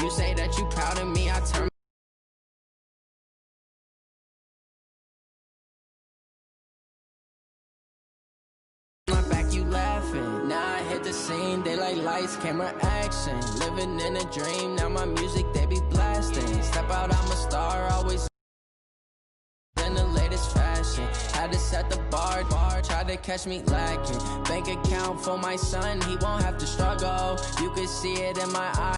You say that you proud of me, I turn my back, you laughing. Now I hit the scene, they like lights, camera, action. Living in a dream, now my music they be blasting. Step out, I'm a star, always in the latest fashion. Had to set the bar, try to catch me lacking. Bank account for my son, he won't have to struggle. You can see it in my eyes.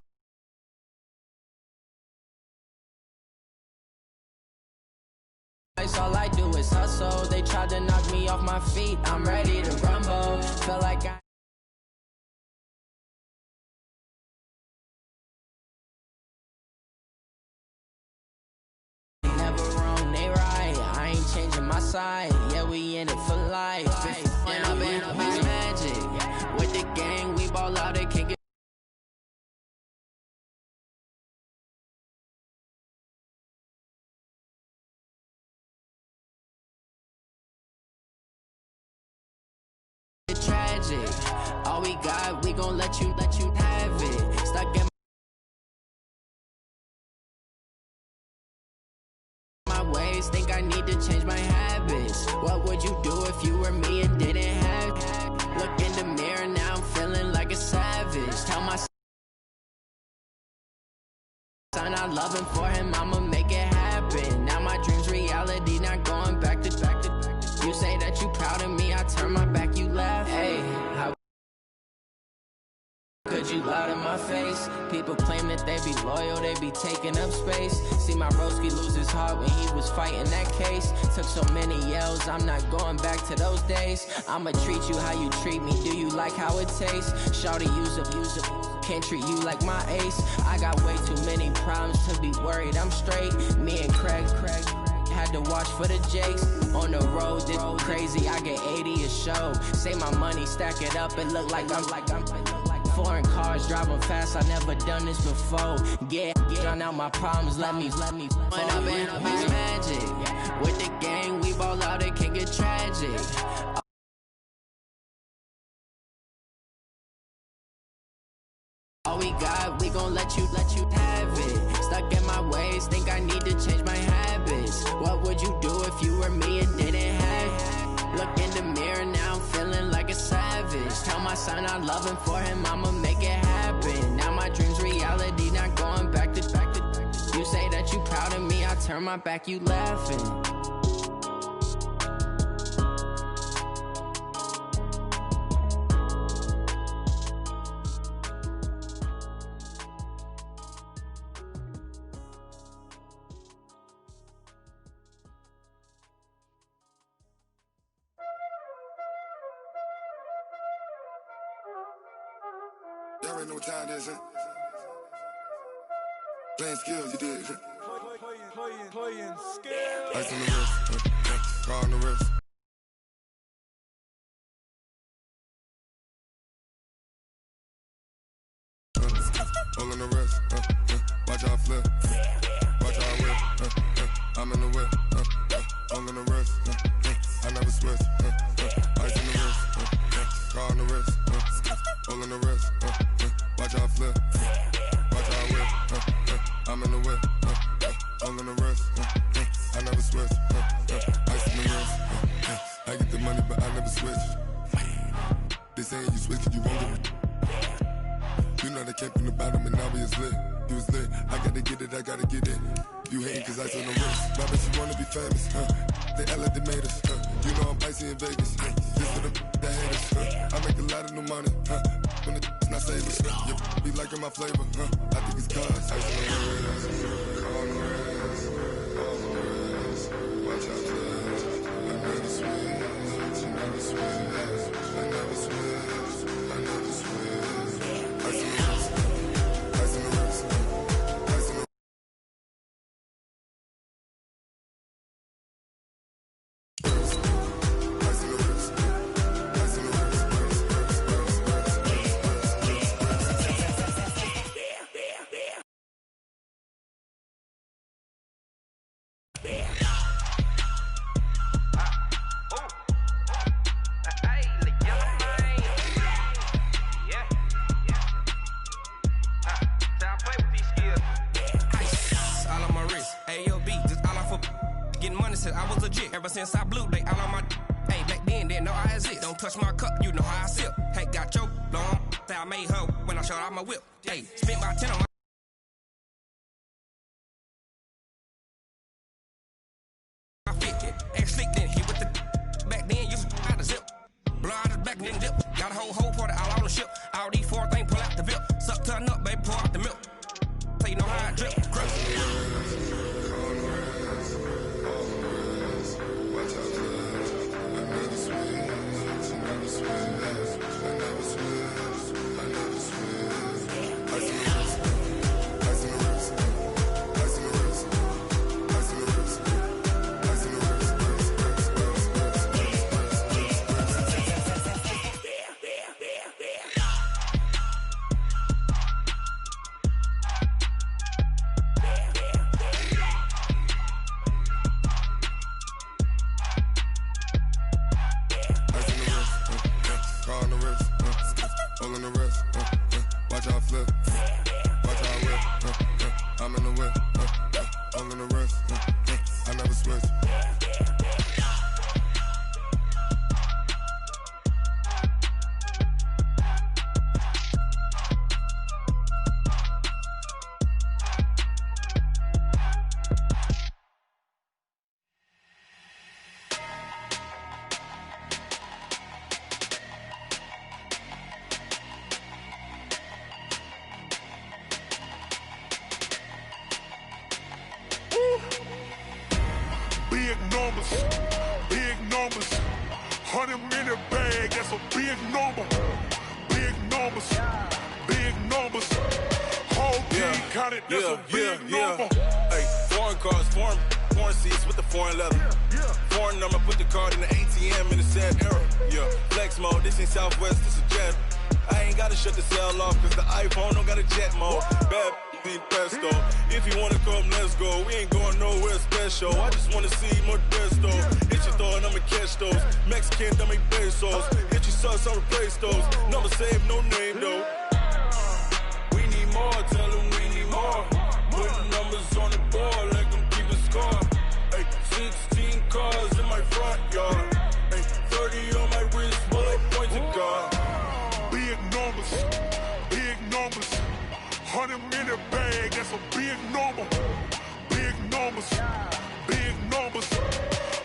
All I do is hustle. They tried to knock me off my feet, I'm ready to rumble. Feel like I never wrong, they right. I ain't changing my side, yeah, we in it for life. When I'm in a magic, with the gang, we ball out, they can't get tragic. All we got, we gon' let you have it. Stuck in my ways, think I need to change my habits. What would you do if you were me and didn't have it? Look in the mirror, now I'm feeling like a savage. Tell my son I love him, for him I'ma make it happen. Now my dream's reality, not going back to. You say that you proud of me, I turn my back, you laugh. Hey, how could you lie to my face? People claim that they be loyal, they be taking up space. See my broski lose his heart when he was fighting that case. Took so many yells, I'm not going back to those days. I'ma treat you how you treat me, do you like how it tastes? Shawty, use a can't treat you like my ace. I got way too many problems to be worried, I'm straight. Me and Craig had to watch for the jakes. On the road, this crazy, I get 80 a show. Say my money, stack it up, and look like I'm foreign cars, driving fast, I never done this before. Get on out my problems, let me When I'm in a magic, with the gang, we ball out, it can get tragic. All we got, we gon' let you have it. Stuck in my ways, think I need to change my habits. What would you do if you were me and didn't have it? Look in the mirror, now I'm feeling like a savage. Tell my son I love him, for him I'ma make it happen. Now my dream's reality, not going back to. You say that you proud of me, I turn my back, you laughing. Y'all already know what time it is, huh? Playing skills, you did. Playing skills. Ice on the wrist, car on the wrist. All on the wrist, watch how I flip, watch how I whip, I'm in the whip, all on the wrist, I never switch, ice on the wrist, car on the wrist, all on the wrist, watch how I flip, watch how I whip, I'm in the whip, all on the wrist, I never switch, ice on the wrist, I get the money but I never switch. They saying you switch and you won't get it. You know they came from the bottom and now we is lit. You was lit, I gotta get it, I gotta get it. You hating cause ice on the wrist. My bitch, you wanna be famous, They act like they made us, You know I'm icy in Vegas, This for the that hate us, I make a lot of new money, When it's not savers, You be liking my flavor, I think it's cause ice on the wrist, on the wrist, on the wrist. Watch out, flash, I never switch, I never switch, I never switch, I never switch. Ice on the wrist, ice on the wrist, ice on the Ever since I blew, they all on my. Hey, back then, didn't know I exist. Don't touch my cup, you know how I sip. Hey, got your long. Say I made her when I showed out my whip. Hey, spent my 10 on my 50. And slick then hit with the. Back then, used to out the zip. Blow out the back and then dip. Got a whole party all on the ship. All these 4 things pull out the VIP. Suck, turn up, baby, pour out the milk. So you know how I drip. Big numbers, 100-minute bag, that's a big number. Big numbers, whole team counted, that's a big number. Hey, foreign cars, foreign seats with the foreign leather. Foreign number, put the card in the ATM in the sad era. Yeah, flex mode, this ain't Southwest, this a jet. I ain't gotta shut the cell off, cause the iPhone don't got a jet mode. Bad need pesto. If you wanna come, let's go. We ain't going nowhere special. I just wanna see more desto. Hit your throw and I'ma catch those. Mexican, don't make pesos. Hit your sauce, I'll replace those. Number save, no name though. We need more, tell them we need more. Putting numbers on the board, like them keep a score. Hey, 16 cars in my front yard. Hey, 30 on my wrist, bullet points of God. Big numbers, 100-minute bag, that's a big number. Big numbers,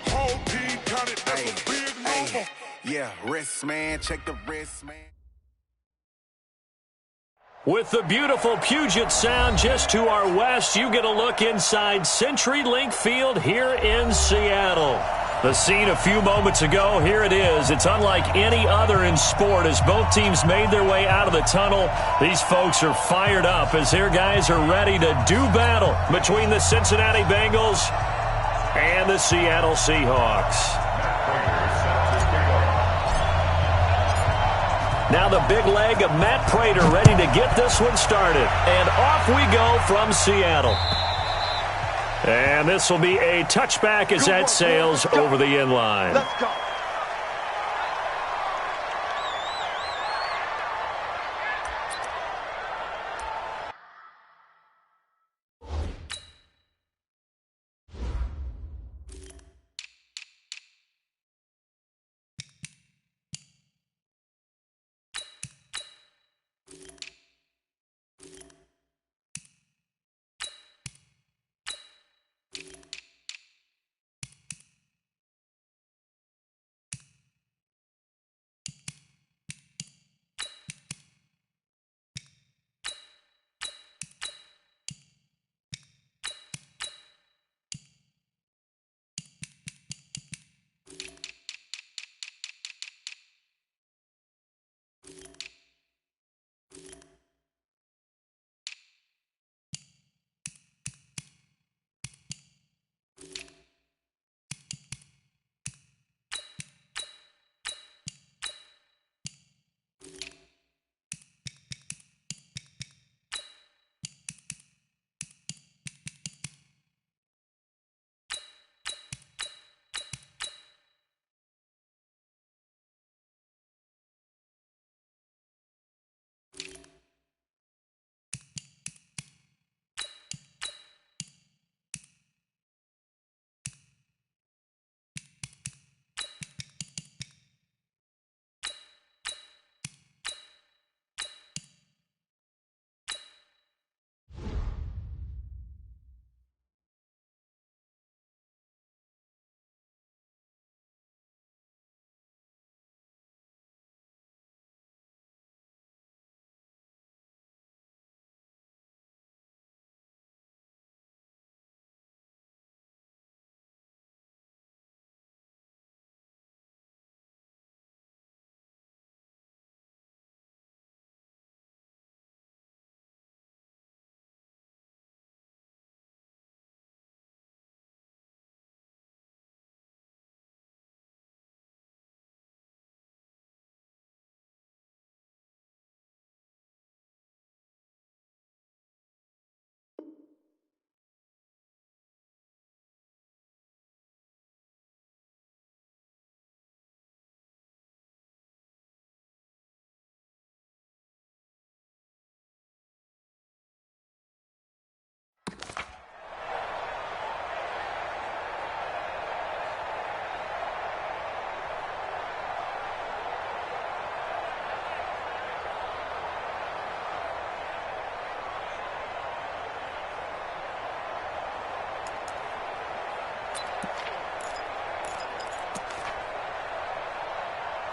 whole team counted, that's a big number. Yeah, wrist man, check the wrist man. With the beautiful Puget Sound just to our west, you get a look inside CenturyLink Field here in Seattle. The scene a few moments ago, here it is. It's unlike any other in sport as both teams made their way out of the tunnel. These folks are fired up as their guys are ready to do battle between the Cincinnati Bengals and the Seattle Seahawks. Now the big leg of Matt Prater ready to get this one started. And off we go from Seattle. And this will be a touchback as that sails over the end line. Let's go.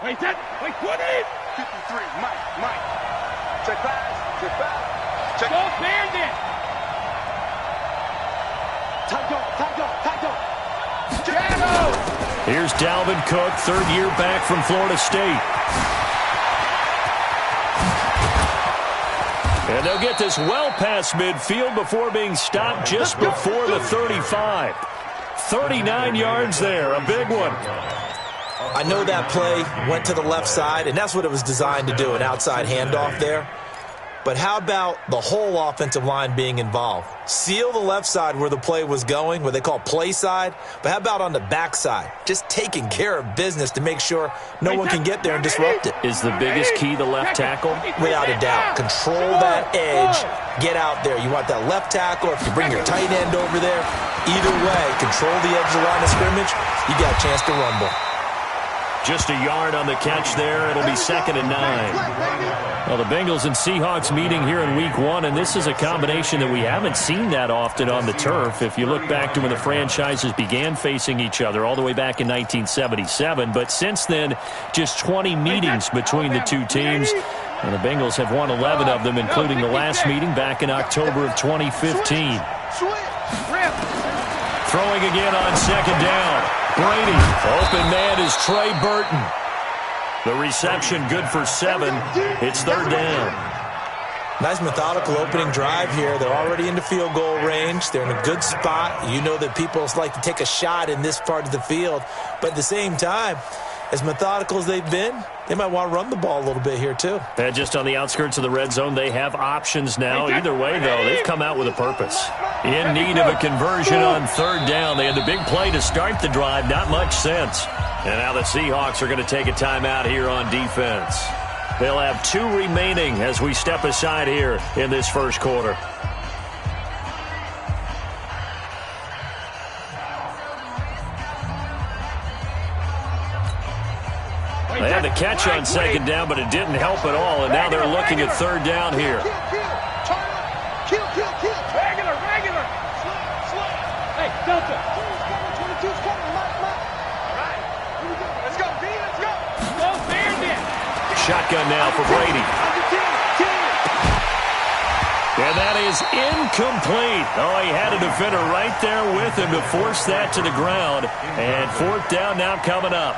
Wait, 20. 53, Mike. Check pass. Check. Go, Bandit. Tight go. Here's Dalvin Cook, third year back from Florida State. And they'll get this well past midfield before being stopped just before the 35. 39 yards there, a big one. I know that play went to the left side, and that's what it was designed to do, an outside handoff there. But how about the whole offensive line being involved? Seal the left side where the play was going, what they call play side. But how about on the back side? Just taking care of business to make sure no one can get there and disrupt it. Is the biggest key the left tackle? Without a doubt. Control that edge. Get out there. You want that left tackle. If you bring your tight end over there, either way, control the edge of the line of scrimmage, you got a chance to rumble. Just a yard on the catch there. It'll be 2nd and 9. Well, the Bengals and Seahawks meeting here in Week 1, and this is a combination that we haven't seen that often on the turf. If you look back to when the franchises began facing each other all the way back in 1977. But since then, just 20 meetings between the two teams. And the Bengals have won 11 of them, including the last meeting back in October of 2015. Throwing again on 2nd down. Brady, open man is Trey Burton. The reception good for 7. It's 3rd down. Nice methodical opening drive here. They're already into field goal range. They're in a good spot. You know that people like to take a shot in this part of the field. But at the same time, as methodical as they've been, they might want to run the ball a little bit here too. And just on the outskirts of the red zone, they have options now. Either way, though, they've come out with a purpose. In need of a conversion on 3rd down. They had the big play to start the drive. Not much sense. And now the Seahawks are going to take a timeout here on defense. They'll have 2 remaining as we step aside here in this first quarter. They had the catch on 2nd down, but it didn't help at all, and now they're looking at 3rd down here. Kill. Regular. Slow. Hey, Delta. 22's coming. All right. Here we go. Let's go, D. Let's go. Go, Bandit. Shotgun now for Brady. And that is incomplete. Oh, he had a defender right there with him to force that to the ground. And 4th down now coming up.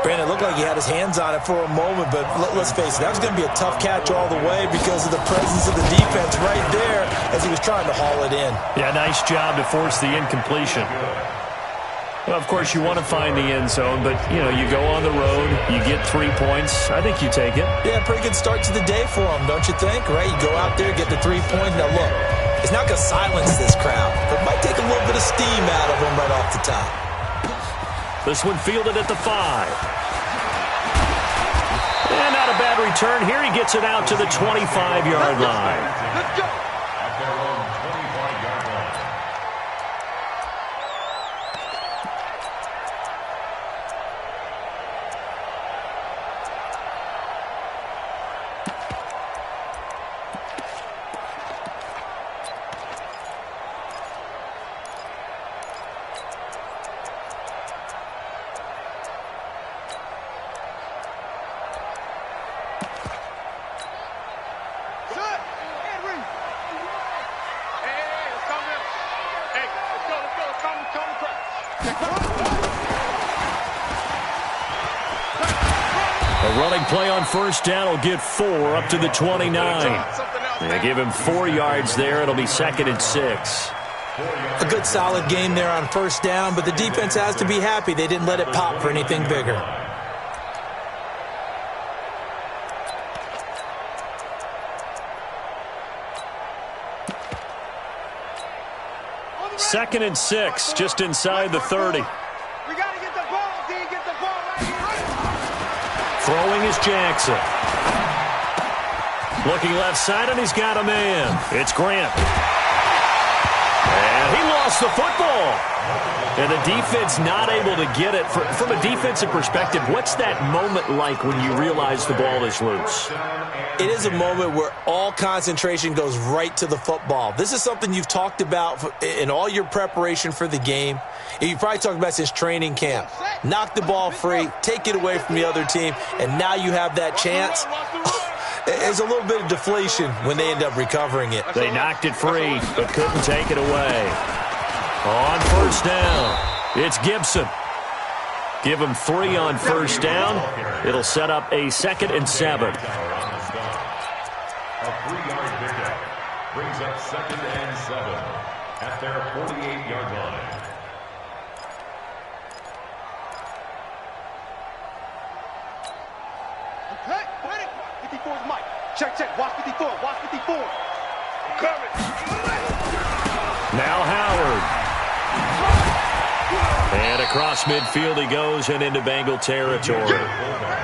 Brandon, it looked like he had his hands on it for a moment, but let's face it, that was going to be a tough catch all the way because of the presence of the defense right there as he was trying to haul it in. Yeah, nice job to force the incompletion. Well, of course, you want to find the end zone, but, you know, you go on the road, you get 3 points. I think you take it. Yeah, pretty good start to the day for him, don't you think? Right? You go out there, get the 3 points. Now, look, it's not going to silence this crowd, but it might take a little bit of steam out of him right off the top. This one fielded at the 5. And not a bad return. Here he gets it out to the 25-yard line. Let's go. A running play on 1st down will get 4 up to the 29. They give him 4 yards there. It'll be 2nd and 6. A good solid game there on 1st down, but the defense has to be happy they didn't let it pop for anything bigger. Second and 6, just inside the 30. We got to get the ball, D. Get the ball right here. Throwing is Jackson. Looking left side, and he's got a man. It's Grant. And he lost the football. And the defense not able to get it. From a defensive perspective, what's that moment like when you realize the ball is loose? It is a moment where all concentration goes right to the football. This is something you've talked about in all your preparation for the game. You probably talked about since training camp. Knock the ball free, take it away from the other team, and now you have that chance. There's a little bit of deflation when they end up recovering it. They knocked it free, but couldn't take it away. On first down, it's Gibson. Give him 3 on first down. It'll set up a 2nd and 7. A 3-yard pickup brings up 2nd and 7 at their 48-yard line. Okay, ready? 54 is Mike. Check. Watch 54. Watch 54. Coming. Now Howard. And across midfield he goes and into Bengal territory.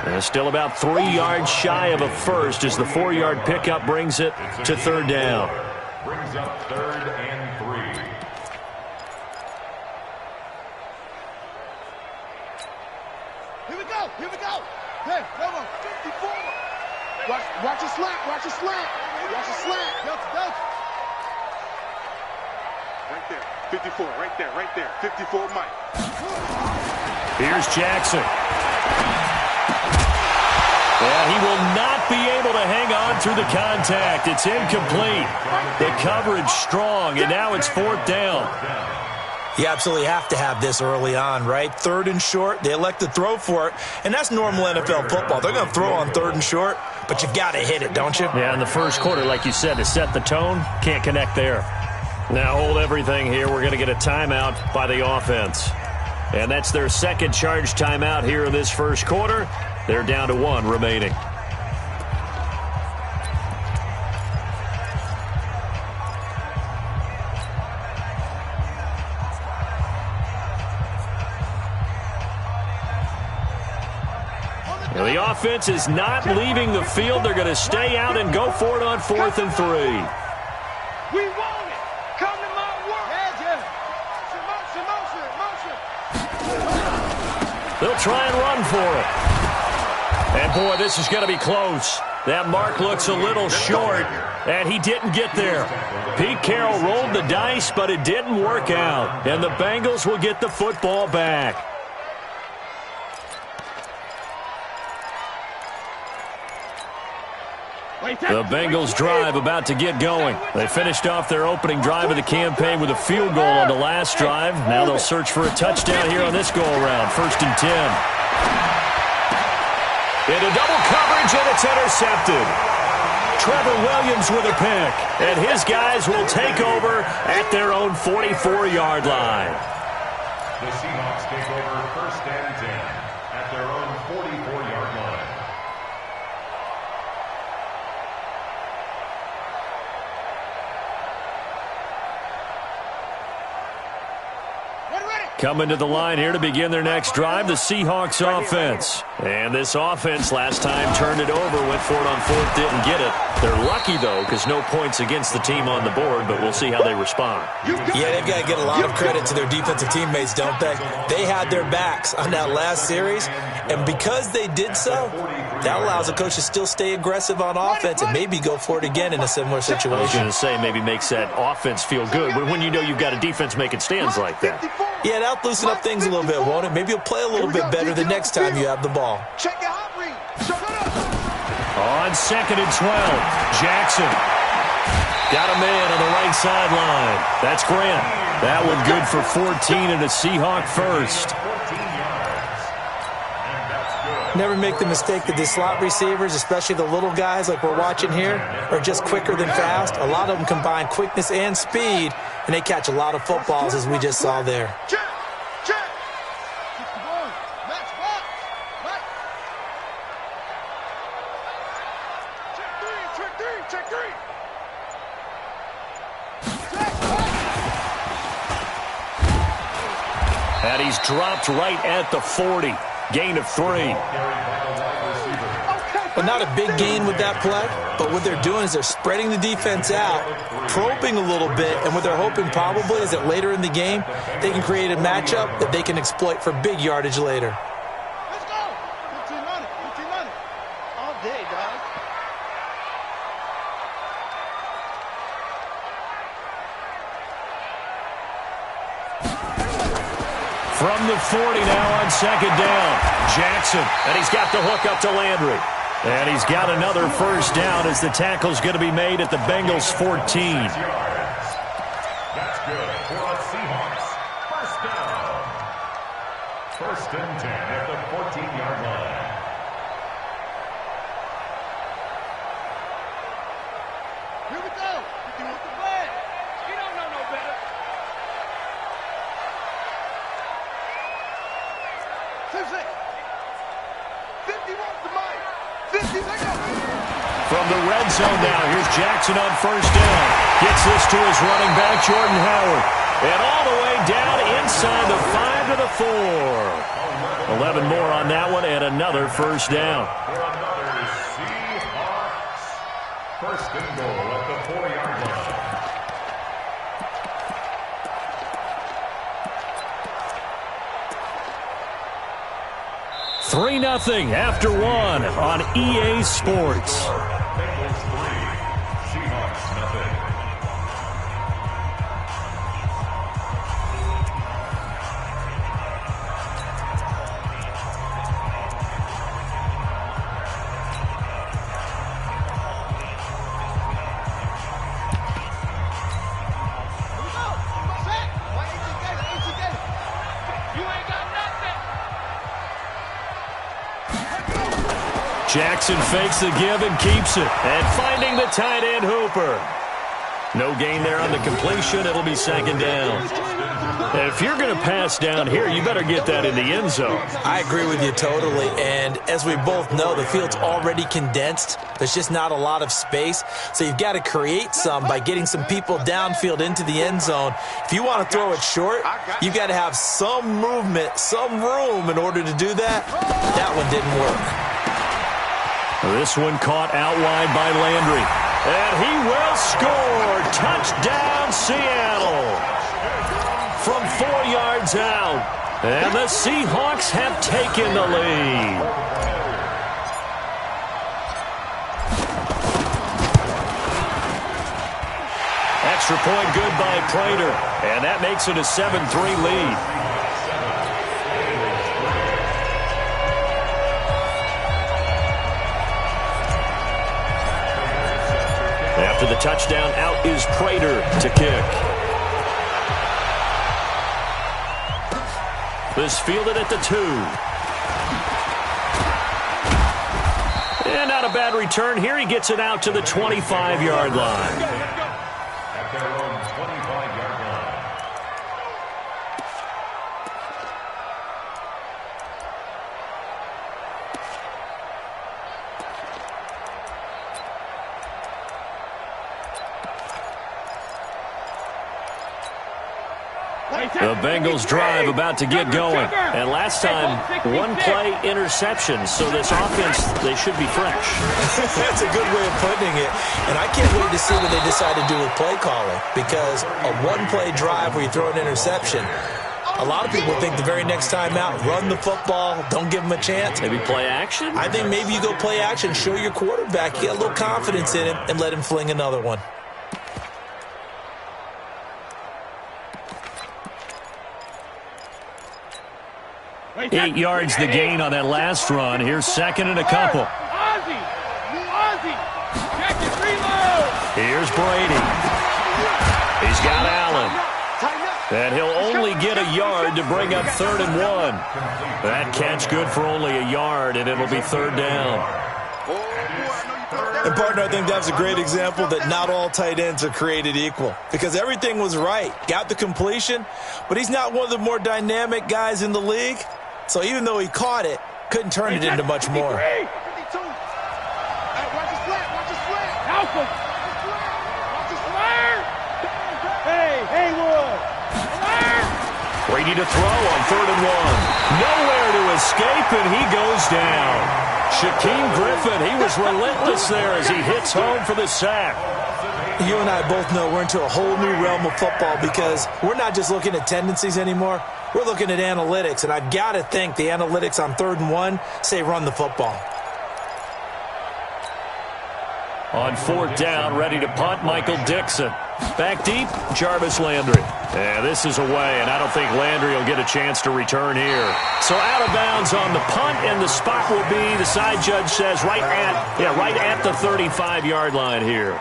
And still about 3 yards shy of a first as the 4-yard pickup brings it to 3rd down. Brings up 3rd and 3. Here we go. Hey, come on. 54. Watch your slant. Watch your slant. Delta. Right there. 54. Right there. 54, Mike. Here's Jackson. And he will not be able to hang on through the contact. It's incomplete. The coverage strong, and now it's 4th down. You absolutely have to have this early on, right? 3rd and short, they elect to throw for it, and that's normal NFL football. They're going to throw on 3rd and short, but you've got to hit it, don't you? Yeah, in the first quarter, like you said, to set the tone, can't connect there. Now hold everything here. We're going to get a timeout by the offense. And that's their 2nd charge timeout here in this first quarter. They're down to 1 remaining. Now the offense is not leaving the field. They're going to stay out and go for it on 4th and 3. We want it. Come to my work. Motion. They'll try and run for it. And, boy, this is going to be close. That mark looks a little short, and he didn't get there. Pete Carroll rolled the dice, but it didn't work out. And the Bengals will get the football back. The Bengals drive about to get going. They finished off their opening drive of the campaign with a field goal on the last drive. Now they'll search for a touchdown here on this go-around. 1st and 10. Into double coverage, and it's intercepted. Trevor Williams with a pick, and his guys will take over at their own 44-yard line. The Seahawks take over 1st and 10 at their own 44-yard line. Coming to the line here to begin their next drive, the Seahawks offense. And this offense last time turned it over, went for it on 4th, didn't get it. They're lucky, though, because no points against the team on the board, but we'll see how they respond. Yeah, they've got to get a lot of credit to their defensive teammates, don't they? They had their backs on that last series, and because they did so, that allows the coach to still stay aggressive on offense and maybe go for it again in a similar situation. I was going to say maybe makes that offense feel good when you know you've got a defense making stands like that. Yeah, that'll loosen up things a little bit, won't it? Maybe you'll play a little bit better the next time you have the ball. Check your hot read. On 2nd and 12, Jackson. Got a man on the right sideline. That's Grant. That one good for 14 and a Seahawk first. Never make the mistake that the slot receivers, especially the little guys like we're watching here, are just quicker than fast. A lot of them combine quickness and speed, and they catch a lot of footballs, as we just saw there. Check. Check three. And he's dropped right at the 40. Gain of 3. Okay, Well, not a big gain with that play, but what they're doing is they're spreading the defense out, probing a little bit, and what they're hoping probably is that later in the game, they can create a matchup that they can exploit for big yardage later. Let's go. 1500. All day, dog. From the 40 now on second down. Jackson, and he's got the hook up to Landry. And he's got another first down as the tackle's going to be made at the Bengals 14. That's good for the Seahawks. First down. First and 10 at the 14-yard line. Here we go. You want the flag. You don't know no better. 2-6. 50 wants the mic. 50, they go. From the red zone now, here's Jackson on first down. Gets this to his running back, Jordan Howard. And all the way down inside the 5 to the 4. 11 more on that one and another first down. For another Seahawks. First and goal at the 4-yard line. 3-0 after 1 on EA Sports. Bengals 3, Seahawks nothing. Jackson fakes the give and keeps it. And finding the tight end, Hooper. No gain there on the completion. It'll be second down. And if you're going to pass down here, you better get that in the end zone. I agree with you totally. And as we both know, the field's already condensed. There's just not a lot of space. So you've got to create some by getting some people downfield into the end zone. If you want to throw it short, you've got to have some movement, some room in order to do that. That one didn't work. This one caught out wide by Landry. And he will score. Touchdown, Seattle. From 4 yards out. And the Seahawks have taken the lead. Extra point good by Prater. And that makes it a 7-3 lead. After the touchdown, out is Prater to kick. This fielded at the 2. And not a bad return here. He gets it out to the 25-yard line. At their own 25-yard line. The Bengals drive about to get going. And last time, one play interception. So this offense, they should be fresh. That's a good way of putting it. And I can't wait to see what they decide to do with play calling. Because a one-play drive where you throw an interception, a lot of people think the very next time out, run the football, don't give them a chance. Maybe play action? I think maybe you go play action, show your quarterback, get a little confidence in him, and let him fling another one. 8 yards the gain on that last run. Here's second and a couple. Here's Brady. He's got Allen. And he'll only get a yard to bring up 3rd and 1. That catch good for only a yard, and it'll be 3rd down. And, partner, I think that was a great example that not all tight ends are created equal. Because everything was right. Got the completion, but he's not one of the more dynamic guys in the league. So even though he caught it, couldn't turn it into much more. Hey, Haywood. Brady to throw on 3rd and 1. Nowhere to escape, and he goes down. Shaquem Griffin, he was relentless there as he hits home for the sack. You and I both know we're into a whole new realm of football because we're not just looking at tendencies anymore. We're looking at analytics, and I've got to think the analytics on 3rd and 1 say run the football. On 4th down, ready to punt, Michael Dixon. Back deep, Jarvis Landry. And this is away, and I don't think Landry will get a chance to return here. So out of bounds on the punt, and the spot will be, the side judge says, right at the 35-yard line here.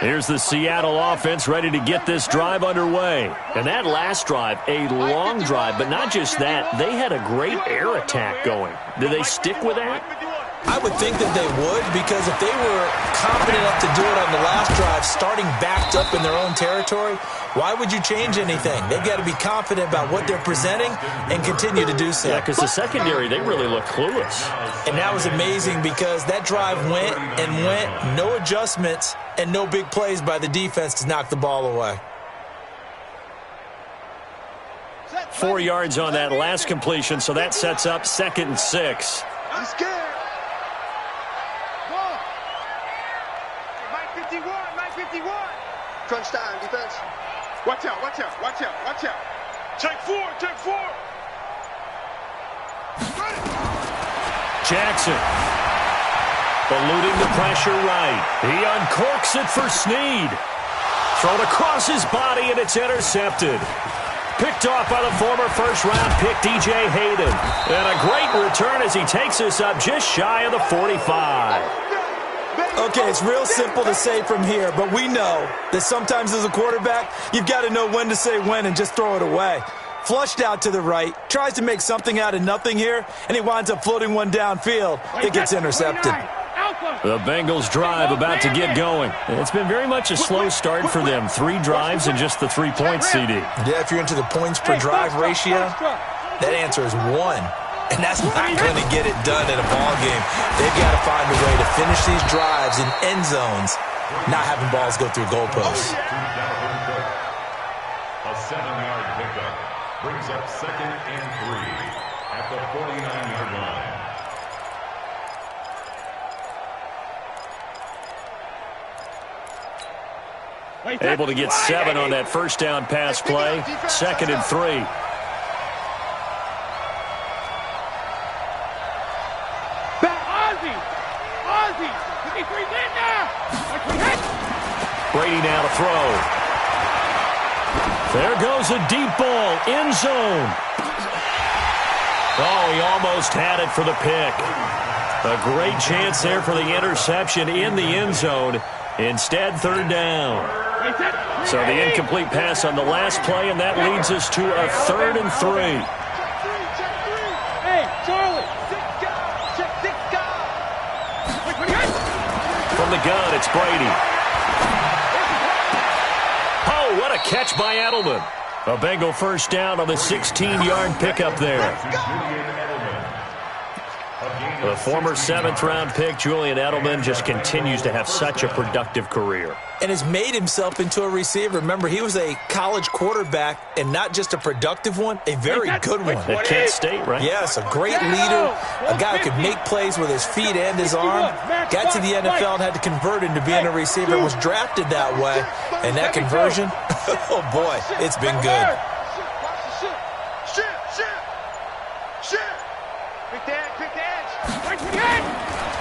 Here's the Seattle offense ready to get this drive underway. And that last drive, a long drive, but not just that, they had a great air attack going. Do they stick with that? I would think that they would, because if they were confident enough to do it on the last drive, starting backed up in their own territory, why would you change anything? They've got to be confident about what they're presenting and continue to do so. Yeah, because the secondary, they really look clueless. And that was amazing because that drive went and went, no adjustments, and no big plays by the defense to knock the ball away. 4 yards on that last completion, so that sets up 2nd and 6. I'm scared. Mike 51. Crunch time, defense. Watch out. Take four. Jackson. Eluding the pressure right. He uncorks it for Snead. Thrown across his body, and it's intercepted. Picked off by the former first-round pick, DJ Hayden. And a great return as he takes us up just shy of the 45. Okay, it's real simple to say from here, but we know that sometimes as a quarterback, you've got to know when to say when and just throw it away. Flushed out to the right, tries to make something out of nothing here, and he winds up floating one downfield. It gets intercepted. The Bengals drive about to get going. It's been very much a slow start for them. 3 drives and just the 3 points, CD. Yeah, if you're into the points per drive ratio, that answer is 1. And that's not going to get it done in a ball game. They've got to find a way to finish these drives in end zones, not having balls go through goalposts. A 7-yard pickup brings up 2nd and 3 at the 49-yard line. Able to get 7 on that first down pass play. 2nd and 3. Brady now to throw. There goes a deep ball, end zone. Oh, he almost had it for the pick. A great chance there for the interception in the end zone. Instead, 3rd down. So the incomplete pass on the last play, and that leads us to a 3rd and 3. Hey, Charlie. From the gun, it's Brady. Oh, what a catch by Edelman. A Bengal first down on the 16-yard pickup there. The former 7th-round pick, Julian Edelman, just continues to have such a productive career. And has made himself into a receiver. Remember, he was a college quarterback, and not just a productive one, a very good one. At Kent State, right? Yes, a great leader, a guy who could make plays with his feet and his arm. Got to the NFL and had to convert into being a receiver. Was drafted that way, and that conversion, oh boy, it's been good.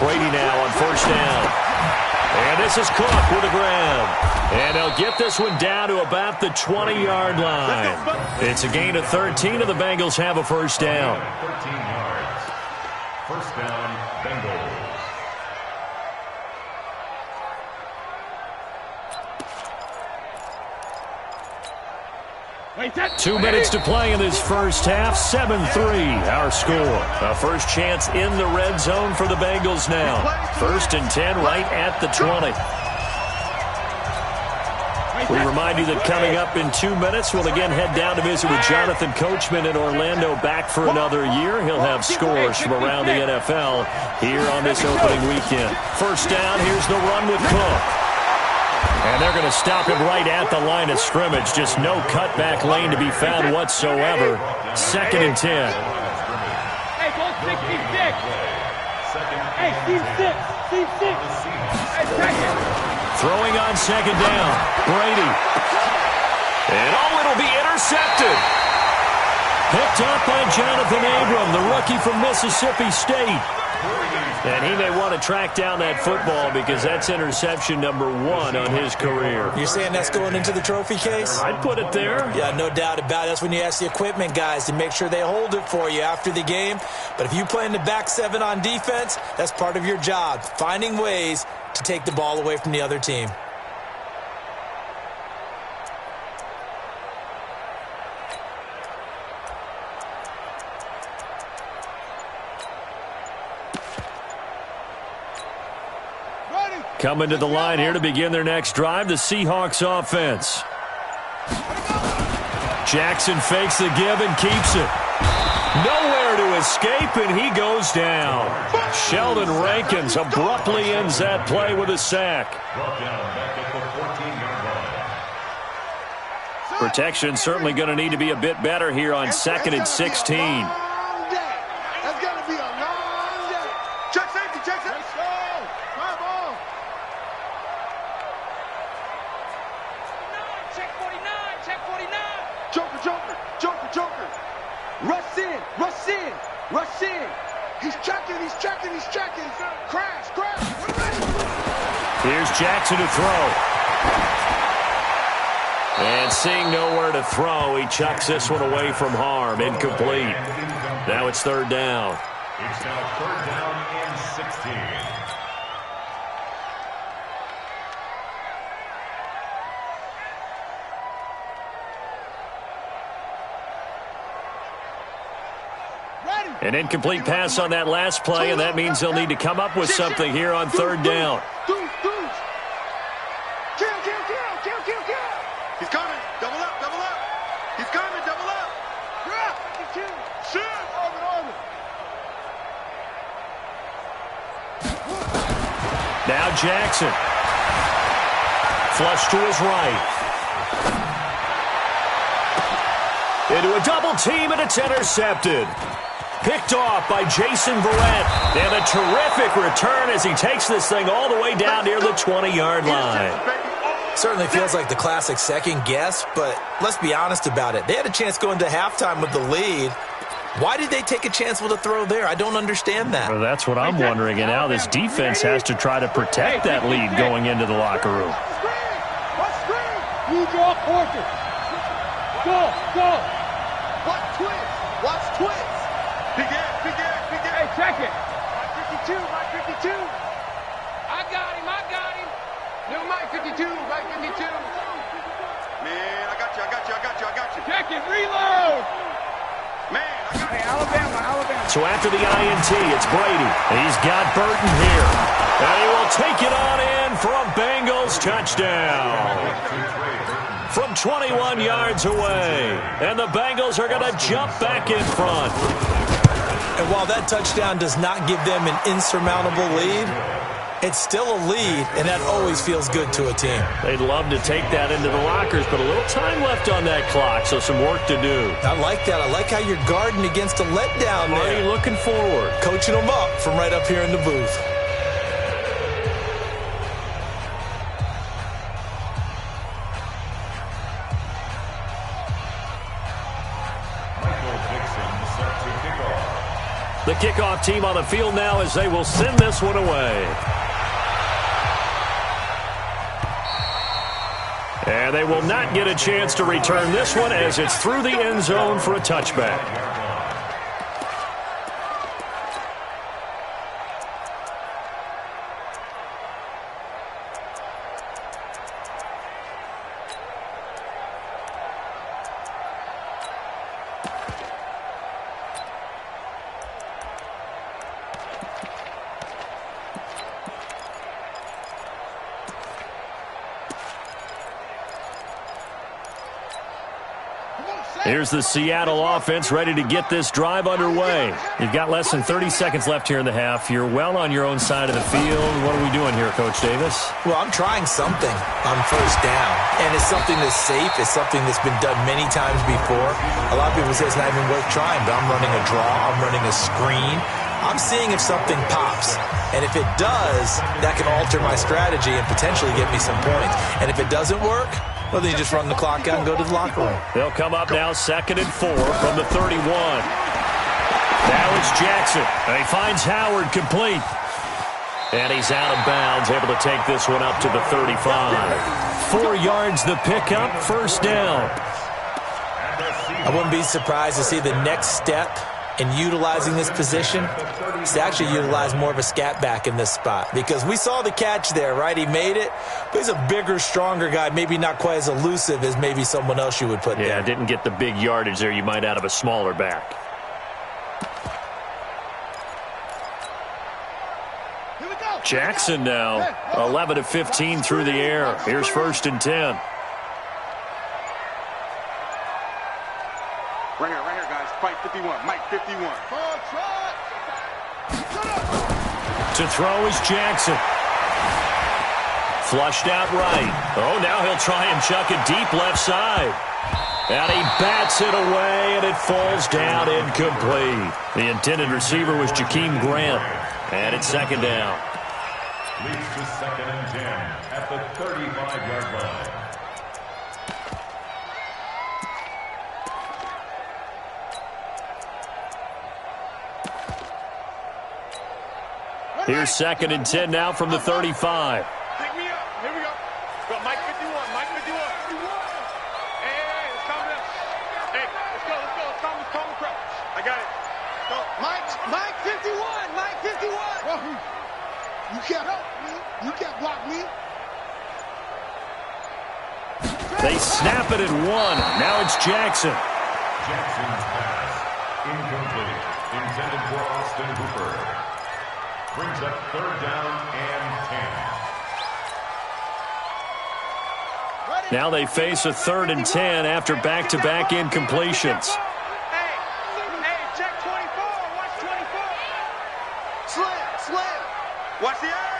Brady now on first down. And this is Cook with the ground. And they'll get this one down to about the 20-yard line. It's a gain of 13, and the Bengals have a first down. 13 yards. First down, Bengals. 2 minutes to play in this first half. 7-3, our score. A first chance in the red zone for the Bengals now. 1st and 10 right at the 20. We remind you that coming up in 2 minutes, we'll again head down to visit with Jonathan Coachman in Orlando, back for another year. He'll have scores from around the NFL here on this opening weekend. First down, here's the run with Cook. And they're going to stop him right at the line of scrimmage. Just no cutback lane to be found whatsoever. 2nd and 10. Hey, go 66. Hey, Steve 6. Steve 6. Hey, second. Throwing on 2nd down. Brady. And it'll be intercepted. Picked up by Jonathan Abram, the rookie from Mississippi State. And he may want to track down that football because that's interception number 1 on his career. You're saying that's going into the trophy case? I'd put it there. Yeah, no doubt about it. That's when you ask the equipment guys to make sure they hold it for you after the game. But if you play in the back 7 on defense, that's part of your job, finding ways to take the ball away from the other team. Coming to the line here to begin their next drive, the Seahawks offense. Jackson fakes the give and keeps it. Nowhere to escape, and he goes down. Sheldon Rankins abruptly ends that play with a sack. Protection certainly going to need to be a bit better here on 2nd and 16. Here's Jackson to throw. And seeing nowhere to throw, he chucks this one away from harm. Incomplete. Now it's 3rd down. It's now 3rd down and 16. An incomplete pass on that last play, and that means they'll need to come up with something here on 3rd down. He's coming. Double up, double up. He's coming, double up. Now Jackson. Flush to his right. Into a double team, and it's intercepted. Picked off by Jason Verrett. And a terrific return as he takes this thing all the way down near the 20-yard line. Certainly feels like the classic second guess, but let's be honest about it. They had a chance going to halftime with the lead. Why did they take a chance with a throw there? I don't understand that. Well, that's what I'm wondering, and now this defense has to try to protect that lead going into the locker room. You draw quarter. Go. Watch twins. Watch twins. Big ass. Hey, check it. Mike 52. I got him. No, Mike 52. Man, I got you. Check it. Reload. Man, I got you. Hey, Alabama. So after the INT, it's Brady. He's got Burton here. And he will take it on in for a Bengals touchdown. From 21 yards away. And the Bengals are going to jump back in front. And while that touchdown does not give them an insurmountable lead, it's still a lead, and that always feels good to a team. They'd love to take that into the lockers, but a little time left on that clock, so some work to do. I like that. I like how you're guarding against a letdown there. Marty looking forward. Coaching them up from right up here in the booth. The kickoff team on the field now as they will send this one away. And they will not get a chance to return this one as it's through the end zone for a touchback. Here's the Seattle offense ready to get this drive underway. You've got less than 30 seconds left here in the half. You're well on your own side of the field. What are we doing here, Coach Davis? Well, I'm trying something on first down, and it's something that's safe. It's something that's been done many times before. A lot of people say it's not even worth trying, but I'm running a draw. I'm running a screen. I'm seeing if something pops. And if it does, that can alter my strategy and potentially get me some points. And if it doesn't work, well, then you just run the clock out and go to the locker room. They'll come up now 2nd and 4 from the 31. Now it's Jackson. And he finds Howard complete. And he's out of bounds, able to take this one up to the 35. 4 yards the pickup, first down. I wouldn't be surprised to see the next step in utilizing this position is to actually utilize more of a scat back in this spot, because we saw the catch there, right? He made it, but he's a bigger, stronger guy, maybe not quite as elusive as maybe someone else you would put there. Yeah, didn't get the big yardage there you might out of a smaller back. Jackson now 11 of 15 through the air. Here's 1st and 10. Right here, guys. Fight 51. Mike 51. To throw is Jackson. Flushed out right. Oh, now he'll try and chuck it deep left side. And he bats it away, and it falls down incomplete. The intended receiver was Jakeem Grant. And it's 2nd down. Leads to 2nd and 10 at the 35-yard line. Here's 2nd and 10 now from the 35. Pick me up. Here we go. Got Mike 51. Mike 51. Hey, it's coming up. Hey, let's go. Let's calm the crowd. I got it. Go. Mike 51. Mike 51. You can't help me. You can't block me. They snap it at 1. Now it's Jackson. Jackson's pass. Incomplete. Intended for Austin Hooper. Brings up 3rd down and 10. Now they face a 3rd and 10 after back-to-back incompletions. Hey, check 24. Watch 24. Slam. Watch the eye.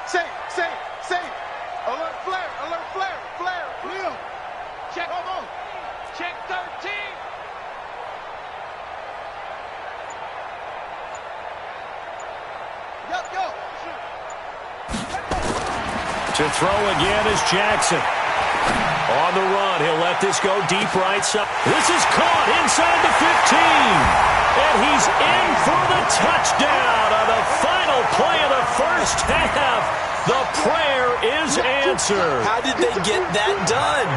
Say. Alert flare. Real. Check. Come on. Check 13. Go. To throw again is Jackson. On the run, he'll let this go deep right side. This is caught inside the 15. And he's in for the touchdown on the final play of the first half. The prayer is answered. How did they get that done?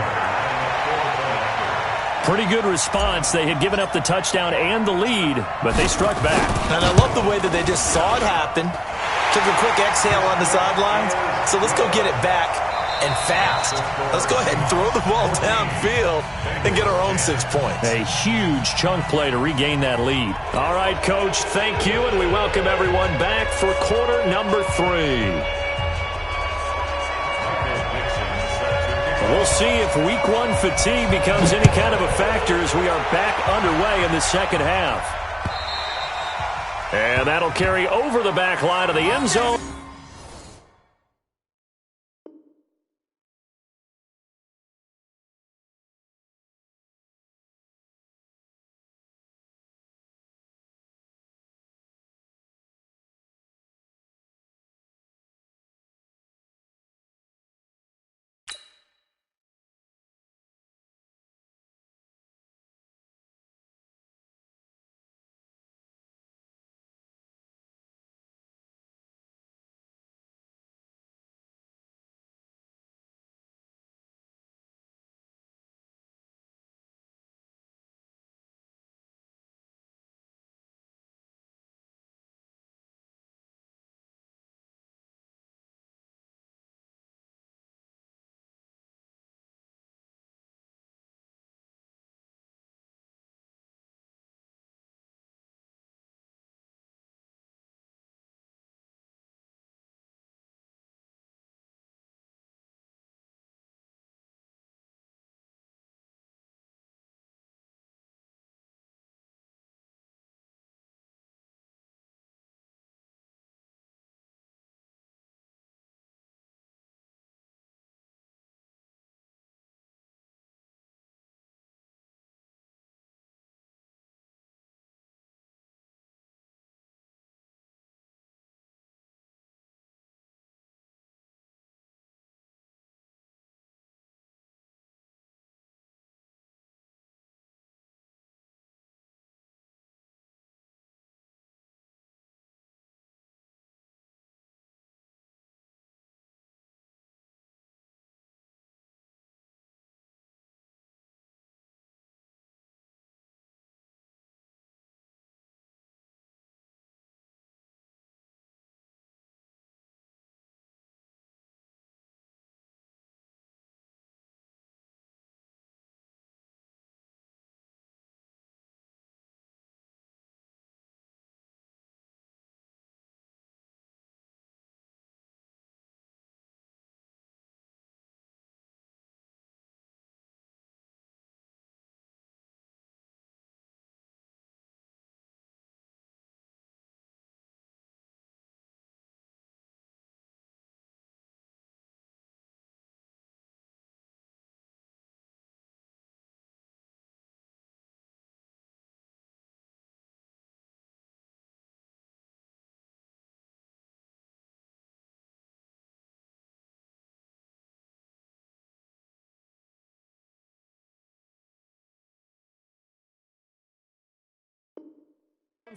Pretty good response. They had given up the touchdown and the lead, but they struck back. And I love the way that they just saw it happen, took a quick exhale on the sidelines. So let's go get it back and fast. Let's go ahead and throw the ball downfield and get our own 6 points. A huge chunk play to regain that lead. All right, Coach, thank you, and we welcome everyone back for quarter number 3. We'll see if week 1 fatigue becomes any kind of a factor as we are back underway in the second half. And that'll carry over the back line of the end zone.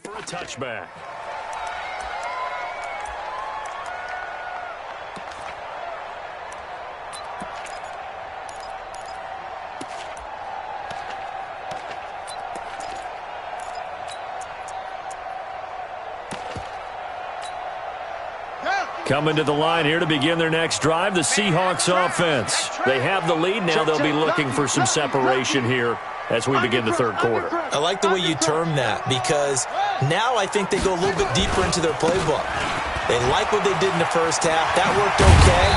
For a touchback. Coming to the line here to begin their next drive, the Seahawks offense. They have the lead. Now they'll be looking for some separation here as we begin the third quarter. I like the way you term that, because now I think they go a little bit deeper into their playbook. They like what they did in the first half. That worked okay.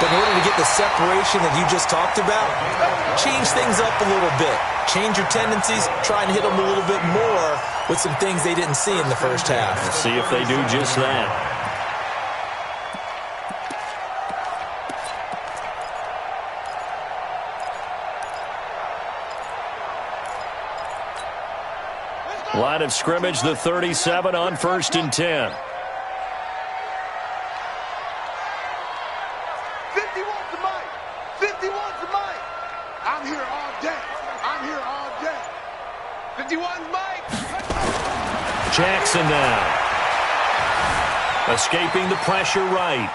But in order to get the separation that you just talked about, change things up a little bit. Change your tendencies. Try and hit them a little bit more with some things they didn't see in the first half. Let's see if they do just that. Line of scrimmage, the 37 on 1st and 10. 51's the mic. 51's the mic. I'm here all day. I'm here all day. 51's mic. Jackson now. Escaping the pressure right.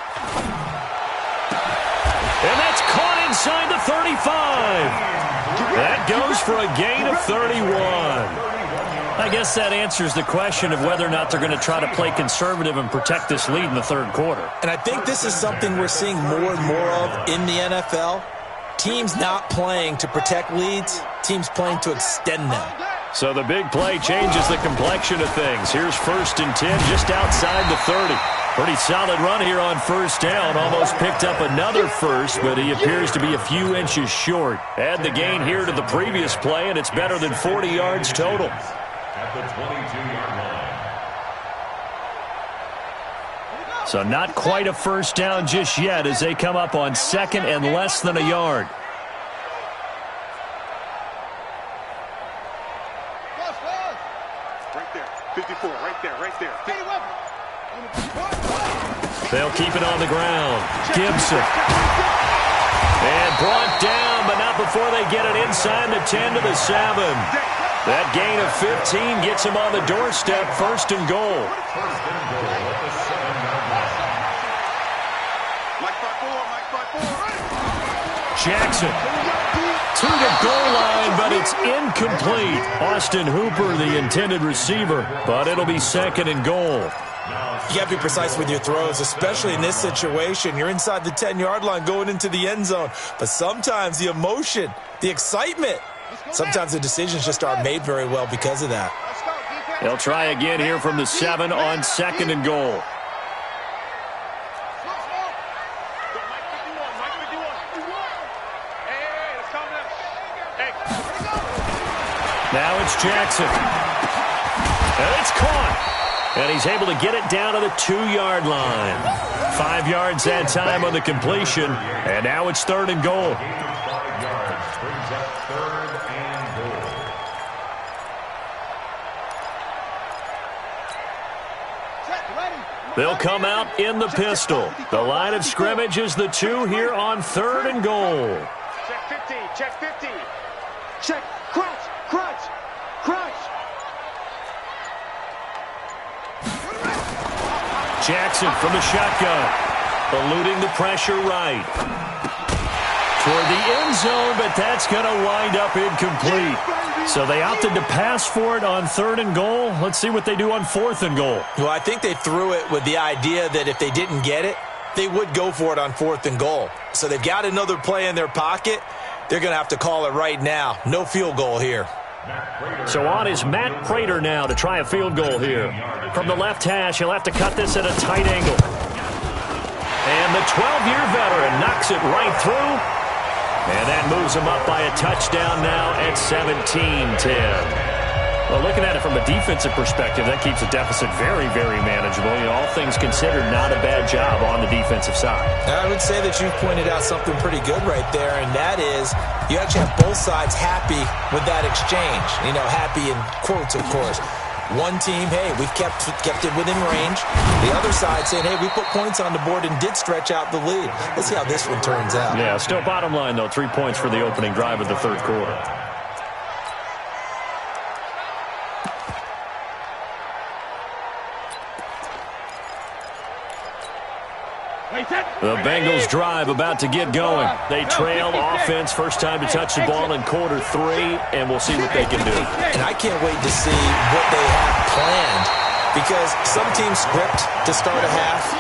And that's caught inside the 35. That goes for a gain of 31. I guess that answers the question of whether or not they're going to try to play conservative and protect this lead in the third quarter. And I think this is something we're seeing more and more of in the NFL. Teams not playing to protect leads, teams playing to extend them. So the big play changes the complexion of things. Here's 1st and 10 just outside the 30. Pretty solid run here on 1st down. Almost picked up another first, but he appears to be a few inches short. Add the gain here to the previous play, and it's better than 40 yards total. At the 22-yard line. So not quite a first down just yet as they come up on 2nd and less than a yard. Right there. 54. Right there. Right there. They'll keep it on the ground. Gibson. And brought down, but not before they get it inside the 10 to the 7. That gain of 15 gets him on the doorstep, 1st and goal. First and goal at the 7-yard line. Jackson to the goal line, but it's incomplete. Austin Hooper, the intended receiver, but it'll be 2nd and goal. You got to be precise with your throws, especially in this situation. You're inside the 10-yard line going into the end zone. But sometimes the emotion, the excitement, sometimes the decisions just aren't made very well because of that. They'll try again here from the 7 on 2nd and goal. Now it's Jackson. And it's caught. And he's able to get it down to the 2-yard line. 5 yards that time on the completion. And now it's 3rd and goal. 5 yards brings up 3rd and goal. They'll come out in the pistol. The line of scrimmage is the 2 here on 3rd and goal. Check 50. Check 50. Check. Crunch. Crunch. Crunch. Jackson from the shotgun. Eluding the pressure right. Toward the end zone, but that's going to wind up incomplete. So they opted to pass for it on 3rd and goal. Let's see what they do on 4th and goal. Well, I think they threw it with the idea that if they didn't get it, they would go for it on 4th and goal. So they've got another play in their pocket. They're going to have to call it right now. No field goal here. So on is Matt Prater now to try a field goal here. From the left hash, he'll have to cut this at a tight angle. And the 12-year veteran knocks it right through. And that moves him up by a touchdown now at 17-10. Well, looking at it from a defensive perspective, that keeps the deficit very, very manageable. You know, all things considered, not a bad job on the defensive side. I would say that you've pointed out something pretty good right there, and that is you actually have both sides happy with that exchange. You know, happy in quotes, of course. One team, hey, we've kept it within range. The other side saying, hey, we put points on the board and did stretch out the lead. Let's see how this one turns out. Yeah, still bottom line, though, 3 points for the opening drive of the third quarter. The Bengals drive about to get going. They trail offense, first time to touch the ball in quarter 3, and we'll see what they can do. And I can't wait to see what they have planned, because some teams script to start a half.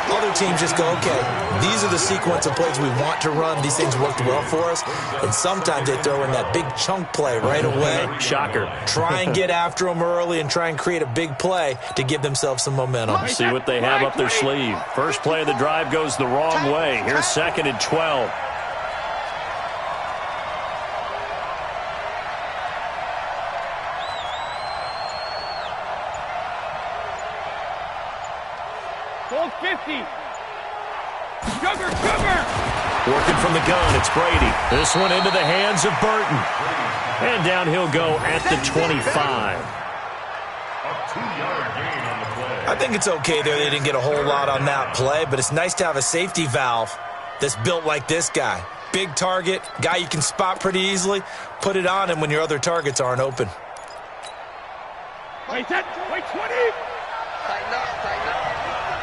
Other teams just go, okay, these are the sequence of plays we want to run. These things worked well for us. And sometimes they throw in that big chunk play right away. Shocker. Try and get after them early and try and create a big play to give themselves some momentum. See what they have up their sleeve. First play of the drive goes the wrong way. Here's 2nd and 12. Hold 50. Sugar. Working from the gun, it's Brady. This one into the hands of Burton. And down he'll go at the 25. A 2-yard gain on the play. I think it's okay there. They didn't get a whole lot on that play, but it's nice to have a safety valve that's built like this guy. Big target, guy you can spot pretty easily. Put it on him when your other targets aren't open. Wait 20. Tighten up.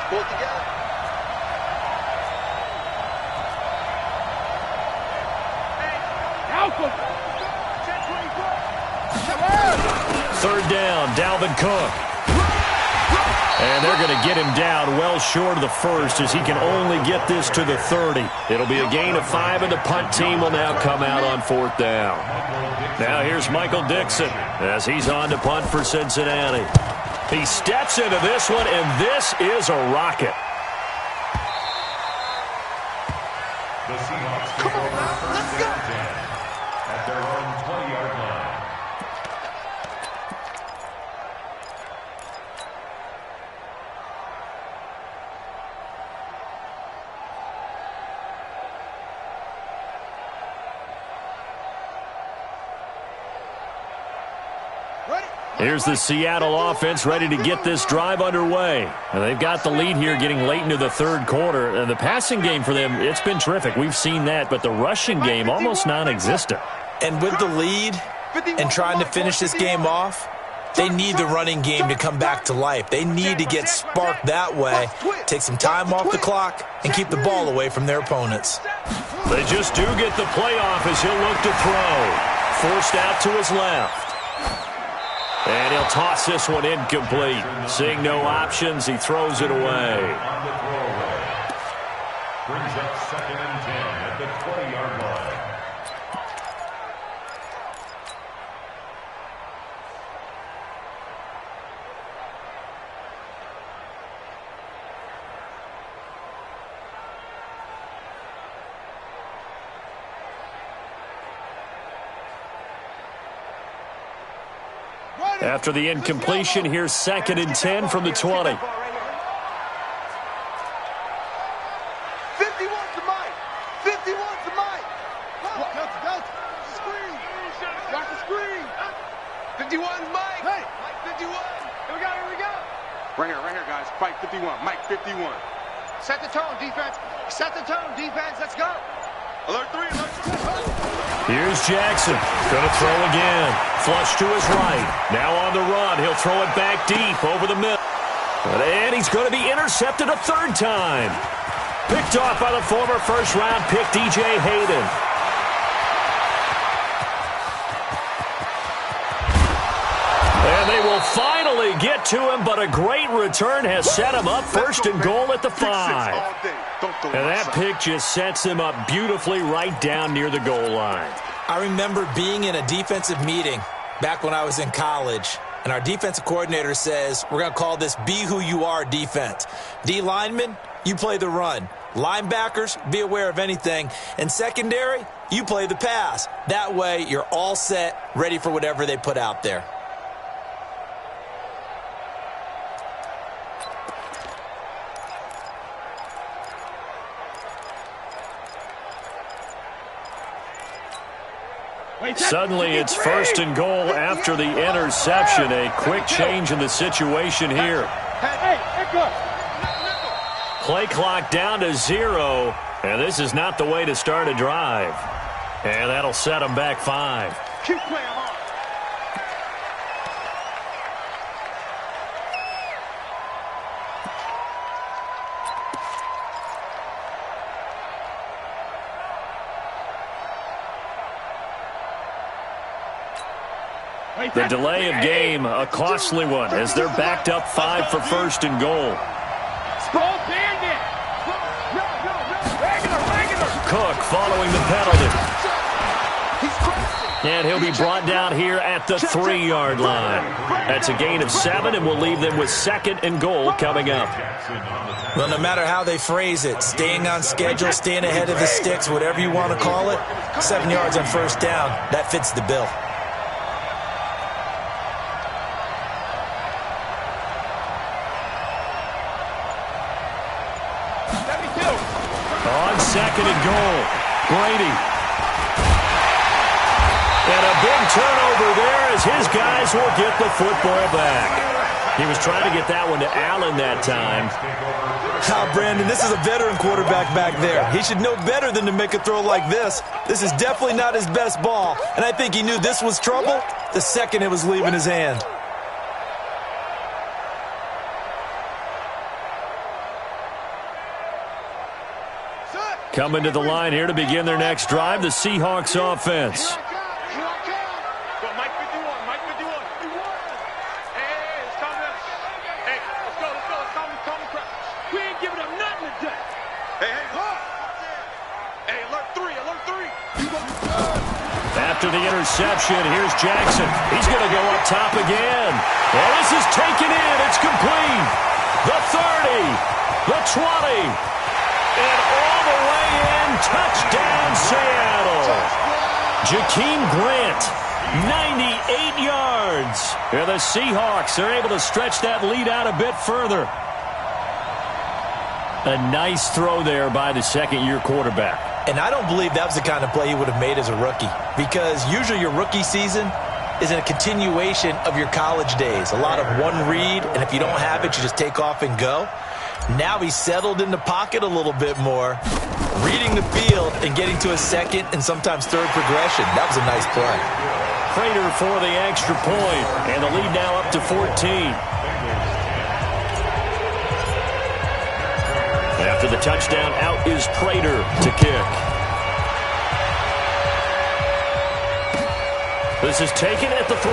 Pull it together. Third down, Dalvin Cook. And they're going to get him down well short of the first, as he can only get this to the 30. It'll be a gain of 5, and the punt team will now come out on 4th down. Now here's Michael Dixon as he's on to punt for Cincinnati. He steps into this one, and this is a rocket. The Seahawks take over 1st and 10 at their own 20-yard line. Here's the Seattle offense ready to get this drive underway. And they've got the lead here getting late into the 3rd quarter. And the passing game for them, it's been terrific. We've seen that, but the rushing game almost non-existent. And with the lead and trying to finish this game off, they need the running game to come back to life. They need to get sparked that way, take some time off the clock, and keep the ball away from their opponents. They just do get the playoff as he'll look to throw. Forced out to his left. And he'll toss this one incomplete. Seeing no options, he throws it away. On the throwaway. Brings up 2nd and 10 at the 20-yard line. After the incompletion, here's 2nd and 10 from the 20. 51 to Mike. 51 to Mike. Delta. Screen. Watch the screen. 51's Mike. Hey. Mike 51. Here we go. Right here, guys. Fight 51. Mike 51. Set the tone, defense. Let's go. Alert 3. Here's Jackson. Gonna throw again. Flush to his right. Now on the run. He'll throw it back deep over the middle. And he's going to be intercepted a 3rd time. Picked off by the former 1st-round pick, DJ Hayden. And they will finally get to him, but a great return has set him up 1st and goal at the 5. And that pick just sets him up beautifully right down near the goal line. I remember being in a defensive meeting back when I was in college, and our defensive coordinator says, we're going to call this Be Who You Are defense. D linemen, you play the run. Linebackers, be aware of anything. And secondary, you play the pass. That way, you're all set, ready for whatever they put out there. Suddenly, it's 1st and goal after the interception. A quick change in the situation here. Play clock down to 0, and this is not the way to start a drive. And that'll set them back 5. Keep playing hard. The delay of game, a costly one, as they're backed up 5 for first and goal. Cook following the penalty. And he'll be brought down here at the 3-yard line. That's a gain of 7, and we'll leave them with 2nd and goal coming up. Well, no matter how they phrase it, staying on schedule, staying ahead of the sticks, whatever you want to call it, 7 yards on first down, that fits the bill. On 2nd and goal, Brady. And a big turnover there as his guys will get the football back. He was trying to get that one to Allen that time. Now, Brandon, this is a veteran quarterback back there. He should know better than to make a throw like this. This is definitely not his best ball, and I think he knew this was trouble the second it was leaving his hand. Coming to the line here to begin their next drive, the Seahawks offense. After the interception, here's Jackson. He's going to go up top again. Well, this is taken in. It's complete. The 30, the 20, and all the way in. Touchdown, Seattle. Jakeem Grant, 98 yards. And the Seahawks are able to stretch that lead out a bit further. A nice throw there by the second-year quarterback. And I don't believe that was the kind of play he would have made as a rookie, because usually your rookie season is a continuation of your college days. A lot of one read, and if you don't have it, you just take off and go. Now he's settled in the pocket a little bit more, reading the field and getting to a second and sometimes third progression. That was a nice play. Prater for the extra point, and the lead now up to 14. After the touchdown, out is Prater to kick. This is taken at the 3.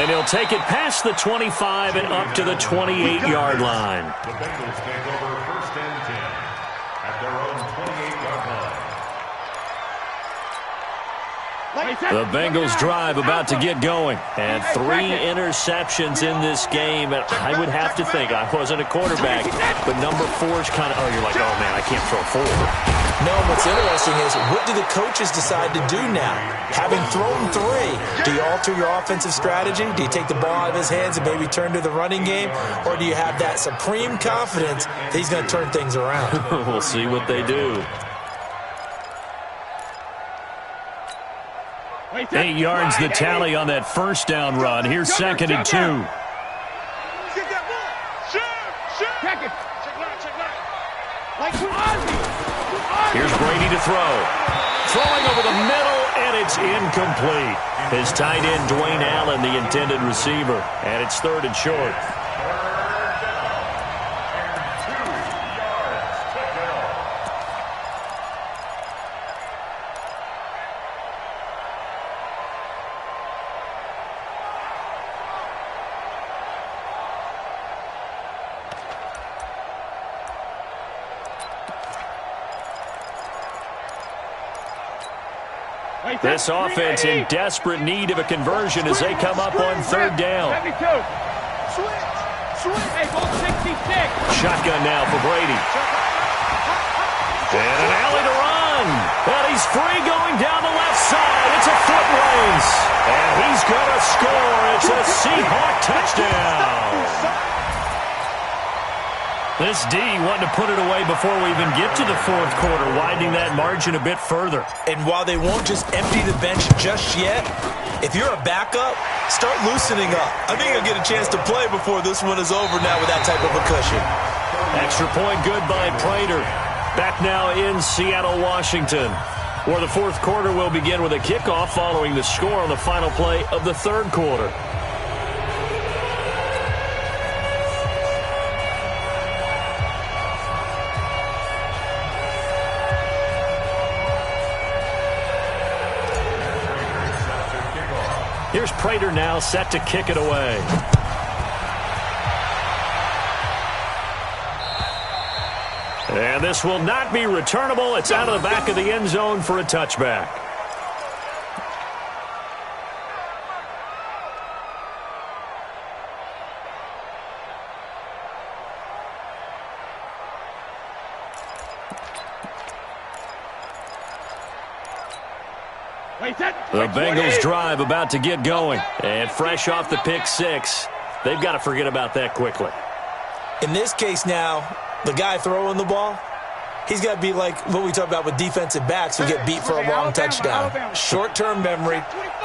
And he'll take it past the 25 and up to the 28-yard line. The Bengals take over 1st and 10 at their own 28-yard line. The Bengals drive about to get going. And 3 interceptions in this game. And I would have to think, I wasn't a quarterback, but number 4 is kind of, you're like, oh, man, I can't throw 4. No, what's interesting is, what do the coaches decide to do now? Having thrown 3, do you alter your offensive strategy? Do you take the ball out of his hands and maybe turn to the running game? Or do you have that supreme confidence that he's going to turn things around? We'll see what they do. 8 yards the tally on that first down run. Here's 2nd and 2. Here's Brady to throw. Throwing over the middle, and it's incomplete. His tight end, Dwayne Allen, the intended receiver. And it's 3rd and short. This offense in desperate need of a conversion as they come up on 3rd down. Shotgun now for Brady. And an alley to run. And he's free going down the left side. It's a foot race. And he's going to score. It's a Seahawk touchdown. This D wanting to put it away before we even get to the 4th quarter, widening that margin a bit further. And while they won't just empty the bench just yet, if you're a backup, start loosening up. I think you'll get a chance to play before this one is over now with that type of a cushion. Extra point good by Prater. Back now in Seattle, Washington, where the 4th quarter will begin with a kickoff following the score on the final play of the 3rd quarter. Here's Prater now set to kick it away. And this will not be returnable. It's out of the back of the end zone for a touchback. The Bengals drive about to get going. And fresh off the pick six, they've got to forget about that quickly. In this case now, the guy throwing the ball, he's got to be like what we talk about with defensive backs who get beat for a long touchdown. Short-term memory,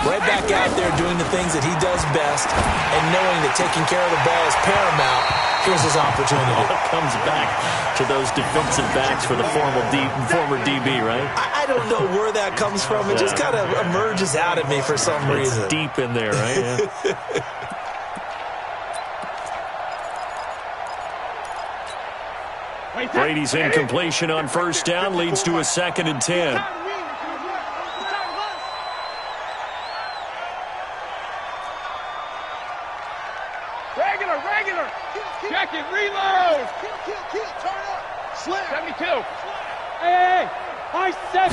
right back out there doing the things that he does best, and knowing that taking care of the ball is paramount. Here's his opportunity. It comes back to those defensive backs for the former DB, right? I don't know where that comes from. It just kind of emerges out of me for some reason. It's deep in there, right? Yeah. Brady's incompletion on first down leads to a 2nd and 10. Regular. Check it, reload. Kill, turn up. Slim. 72. Hey. I said.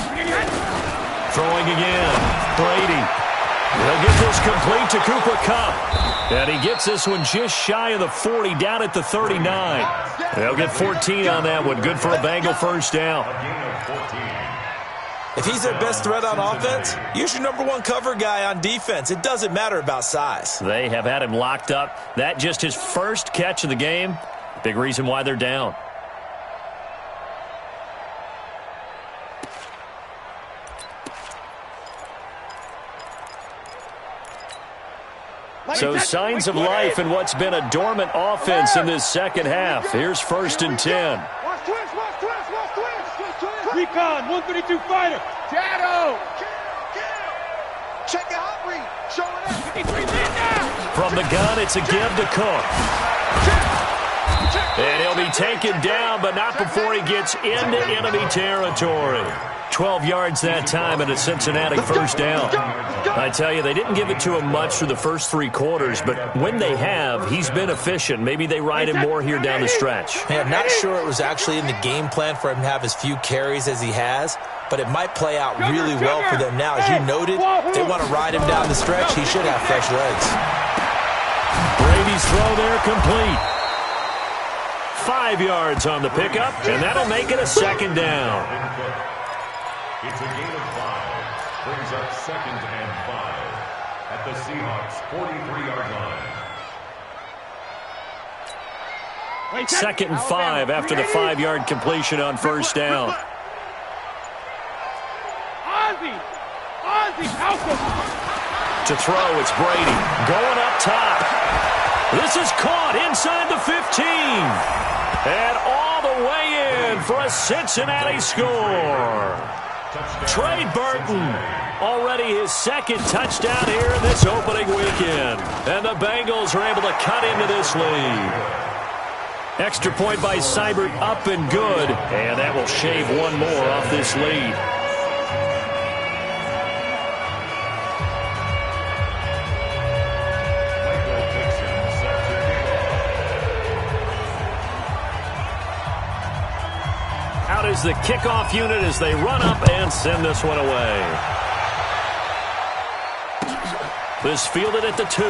Throwing again. Brady. He'll get this complete to Cooper Kupp. And he gets this one just shy of the 40, down at the 39. They'll get 14 on that one. Good for a Bengal first down. If he's their best threat on offense, use your #1 cover guy on defense. It doesn't matter about size. They have had him locked up. That just his first catch of the game. Big reason why they're down. So signs of life in what's been a dormant offense in this second half. Here's 1st and 10. Watch twist. Recon, 132 fighter. Shadow. Check it out, Reed. Showing up. From the gun, it's a give to Cook. And he'll be taken down, but not before he gets into enemy territory. 12 yards that time and a Cincinnati first down. I tell you, they didn't give it to him much through the first 3 quarters, but when they have, he's been efficient. Maybe they ride him more here down the stretch. Yeah, I'm not sure it was actually in the game plan for him to have as few carries as he has, but it might play out really well for them now. As you noted, they want to ride him down the stretch. He should have fresh legs. Brady's throw there complete. 5 yards on the pickup, and that'll make it a 2nd down. It's a gain of 5. Brings up 2nd and 5 at the Seahawks' 43-yard line. 2nd and 5 after the 5-yard completion on first down. To throw, it's Brady. Going up top. This is caught inside the 15. And all the way in for a Cincinnati score. Trey Burton, already his 2nd touchdown here in this opening weekend. And the Bengals are able to cut into this lead. Extra point by Seibert, up and good. And that will shave one more off this lead. Out is the kickoff unit as they run up and send this one away. This fielded at the 2.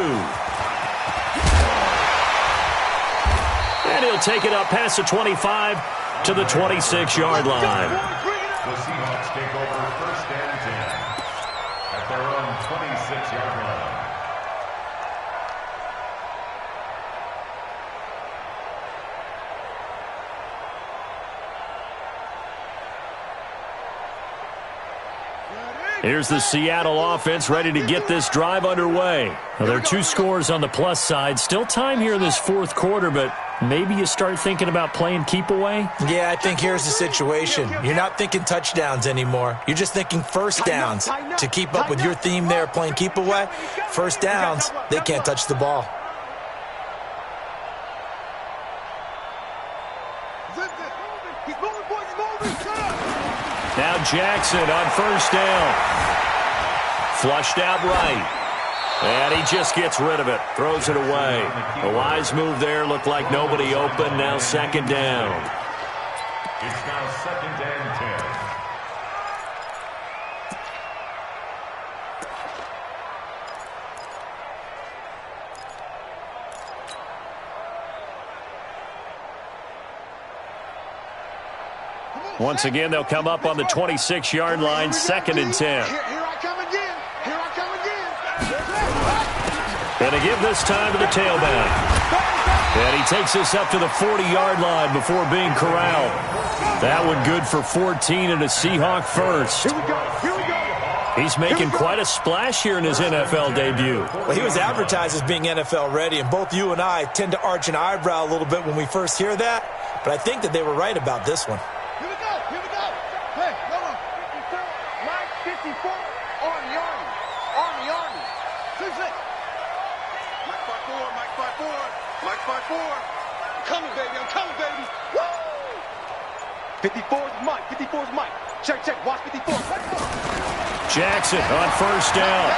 And he'll take it up past the 25 to the 26-yard line. The Seahawks take over 1st and 10 at their own 26-yard line. Here's the Seattle offense ready to get this drive underway. Well, there are 2 scores on the plus side. Still time here in this 4th quarter, but maybe you start thinking about playing keep away? Yeah, I think here's the situation. You're not thinking touchdowns anymore. You're just thinking first downs. To keep up with your theme there, playing keep away, first downs, they can't touch the ball. Now Jackson on first down. Flushed out right. And he just gets rid of it, throws it away. A wise move there, looked like nobody open, now second down. It's now second and 10. Once again, they'll come up on the 26-yard line, second and 10. Here I come again. Here I come again. And to give this time to the tailback. And he takes us up to the 40-yard line before being corralled. That one good for 14 and a Seahawk first. Here we go. Here we go. He's making quite a splash here in his NFL debut. Well, he was advertised as being NFL ready, and both you and I tend to arch an eyebrow a little bit when we first hear that. But I think that they were right about this one. Here we go. Here we go. Hey, hold on. 54. Mike 54. Army. Army. 2-6. Mike 5-4. Mike 5-4. Mike 5-4. I'm coming, baby. I'm coming, baby. Woo! 54 is Mike. 54 is Mike. Check. Watch 54. Jackson on first down.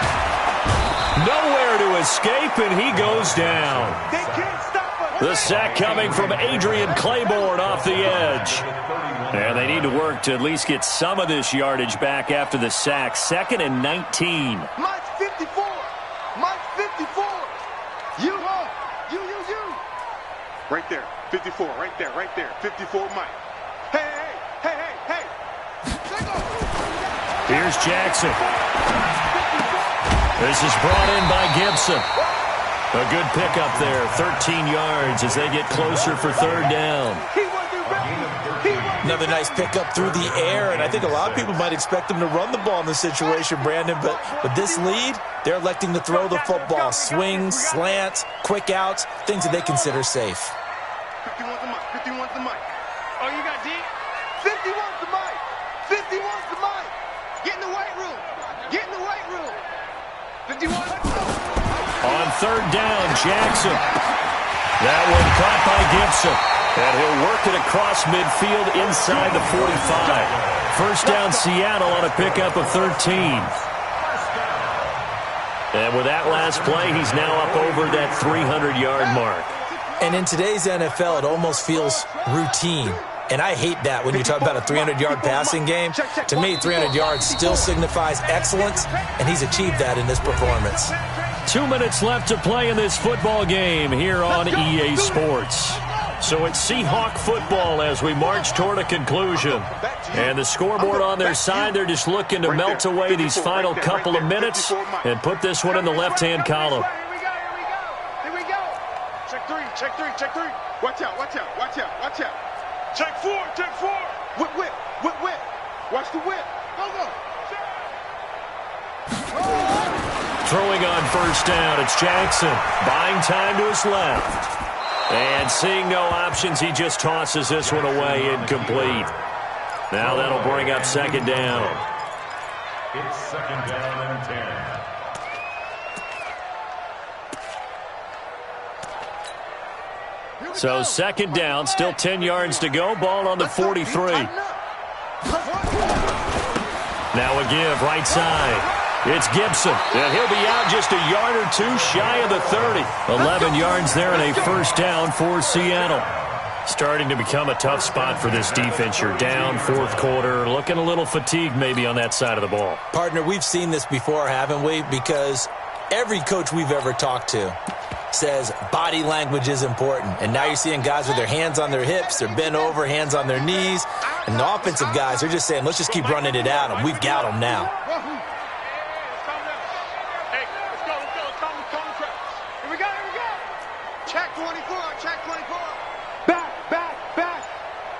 Nowhere to escape, and he goes down. They can't stop us. The sack coming from Adrian Claiborne off the edge. And they need to work to at least get some of this yardage back after the sack. Second and 19. Mike 54. Mike 54. You. Right there. 54. Right there. 54 Mike. Hey. Here's Jackson. This is brought in by Gibson. A good pickup there, 13 yards as they get closer for third down. Another nice pickup through the air, and I think a lot of people might expect them to run the ball in this situation, Brandon, but with this lead, they're electing to throw the football. Swings, slants, quick outs, things that they consider safe. 51's the Mike. 51's the Mike. Oh, you got D? 51's the Mike. 51's the Mike. Get in the weight room. 51. On third down, Jackson. That one caught by Gibson. And he'll work it across midfield inside the 45. First down, Seattle on a pickup of 13. And with that last play, he's now up over that 300-yard mark. And in today's NFL, it almost feels routine. And I hate that when you talk about a 300-yard passing game. To me, 300 yards still signifies excellence, and he's achieved that in this performance. 2 minutes left to play in this football game here on EA Sports. So it's Seahawk football as we march toward a conclusion. And the scoreboard on their side, they're just looking to melt away these final couple of minutes and put this one in the left-hand column. Here we go. Check three. Watch out. Check four. Whip. Watch the whip. Go. Throwing on first down, it's Jackson. Buying time to his left. And seeing no options, he just tosses this one away incomplete. Now that'll bring up second down. It's second down and 10. So second down, still 10 yards to go. Ball on the 43. Now a give, right side. It's Gibson, and he'll be out just a yard or two shy of the 30. 11 yards there and a first down for Seattle. Starting to become a tough spot for this defense. You're down fourth quarter, looking a little fatigued maybe on that side of the ball. Partner, we've seen this before, haven't we? Because every coach we've ever talked to says body language is important. And now you're seeing guys with their hands on their hips, they're bent over, hands on their knees. And the offensive guys, they're just saying, let's just keep running it at them. We've got them now. Check 24. Back.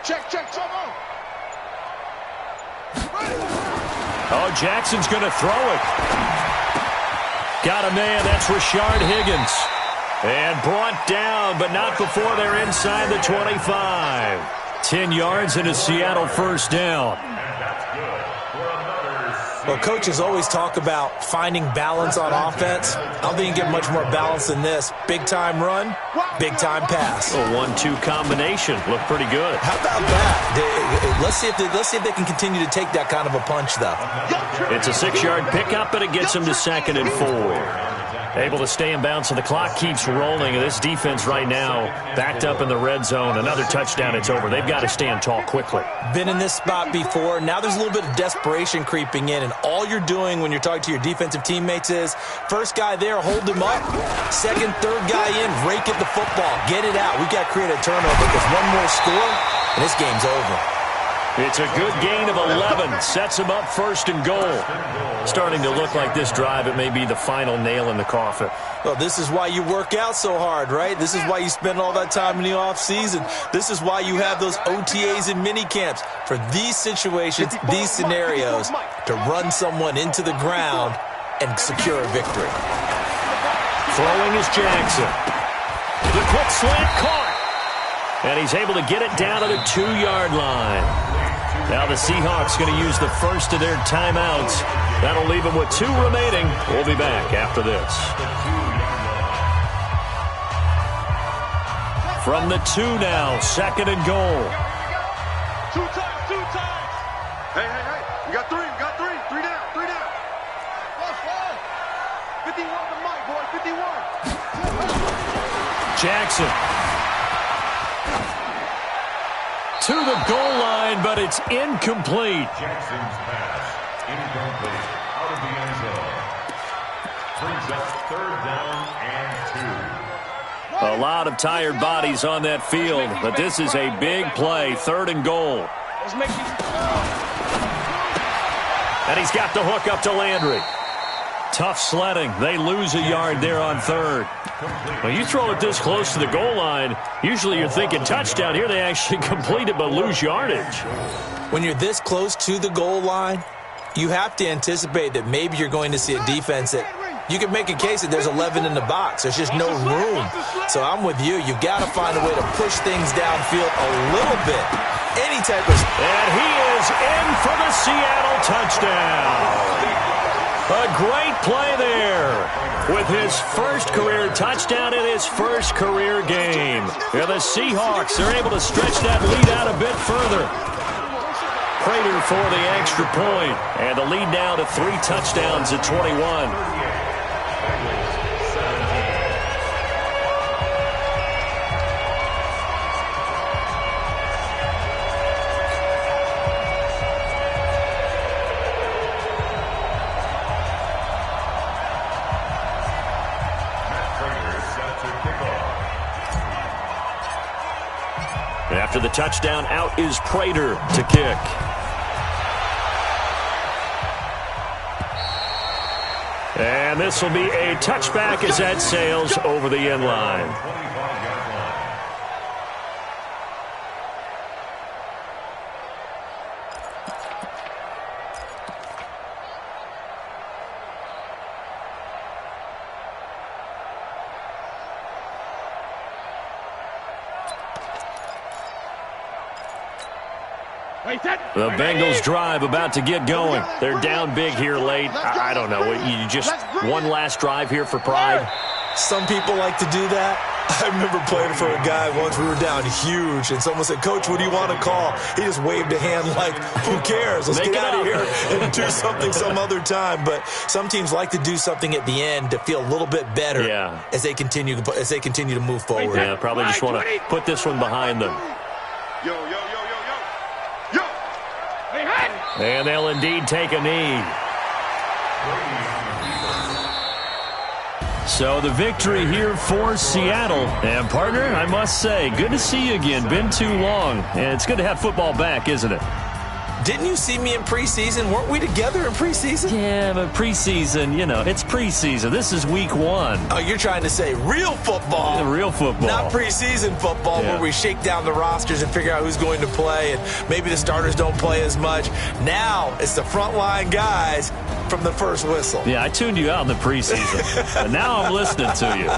Check. Oh, Jackson's going to throw it. Got a man, that's Rashard Higgins. And brought down, but not before they're inside the 25. 10 yards and a Seattle first down. Well, coaches always talk about finding balance on offense. I don't think you can get much more balance than this. Big-time run, big-time pass. A 1-2 combination. Looked pretty good. How about that? Let's see if they can continue to take that kind of a punch, though. It's a 6-yard pickup, but it gets them to second and 4. Able to stay in bounds, so the clock keeps rolling. And this defense right now backed up in the red zone. Another touchdown, it's over. They've got to stand tall quickly. Been in this spot before. Now there's a little bit of desperation creeping in, and all you're doing when you're talking to your defensive teammates is first guy there, hold him up. Second, third guy in, rake at the football. Get it out. We've got to create a turnover because one more score, and this game's over. It's a good gain of 11. Sets him up first and goal. Starting to look like this drive, it may be the final nail in the coffin. Well, this is why you work out so hard, right? This is why you spend all that time in the offseason. This is why you have those OTAs and mini camps. For these situations, these scenarios, to run someone into the ground and secure a victory. Throwing is Jackson. The quick slant caught. And he's able to get it down to the 2-yard line. Now the Seahawks going to use the first of their timeouts. That'll leave them with 2 remaining. We'll be back after this. From the 2 now, second and goal. 2 times, 2 times. Hey. We got 3, 3 down. 51 to Mike, boy, 51. Jackson. To the goal line, but it's incomplete. Jackson's pass, incomplete, out of the end zone. Brings up 3rd down and 2. A lot of tired bodies on that field, but this is a big play, 3rd and goal. And he's got the hook up to Landry. Tough sledding. They lose a yard there on 3rd. Well, you throw it this close to the goal line, usually you're thinking touchdown. Here they actually complete it but lose yardage. When you're this close to the goal line, you have to anticipate that maybe you're going to see a defense that you can make a case that there's 11 in the box. There's just no room. So I'm with you. You've got to find a way to push things downfield a little bit. Any type of... And he is in for the Seattle touchdown. A great play there with his first career touchdown in his first career game. And the Seahawks are able to stretch that lead out a bit further. Prater for the extra point. And the lead now to 3 touchdowns at 21. After the touchdown, out is Prater to kick. And this will be a touchback as that sails over the end line. The Bengals drive about to get going. They're down big here late. I don't know. You just one last drive here for pride. Some people like to do that. I remember playing for a guy once. We were down huge, and someone said, "Coach, what do you want to call?" He just waved a hand like, "Who cares? Let's get out of here and do something some other time." But some teams like to do something at the end to feel a little bit better as they continue to move forward. Yeah, probably just want to put this one behind them. Yo. And they'll indeed take a knee. So the victory here for Seattle. And, partner, I must say, good to see you again. Been too long. And it's good to have football back, isn't it? Didn't you see me in preseason? Weren't we together in preseason? Yeah, but preseason, it's preseason. This is week 1. Oh, you're trying to say real football. Yeah, real football. Not preseason football where we shake down the rosters and figure out who's going to play, and maybe the starters don't play as much. Now it's the frontline guys from the first whistle. Yeah, I tuned you out in the preseason. But now I'm listening to you.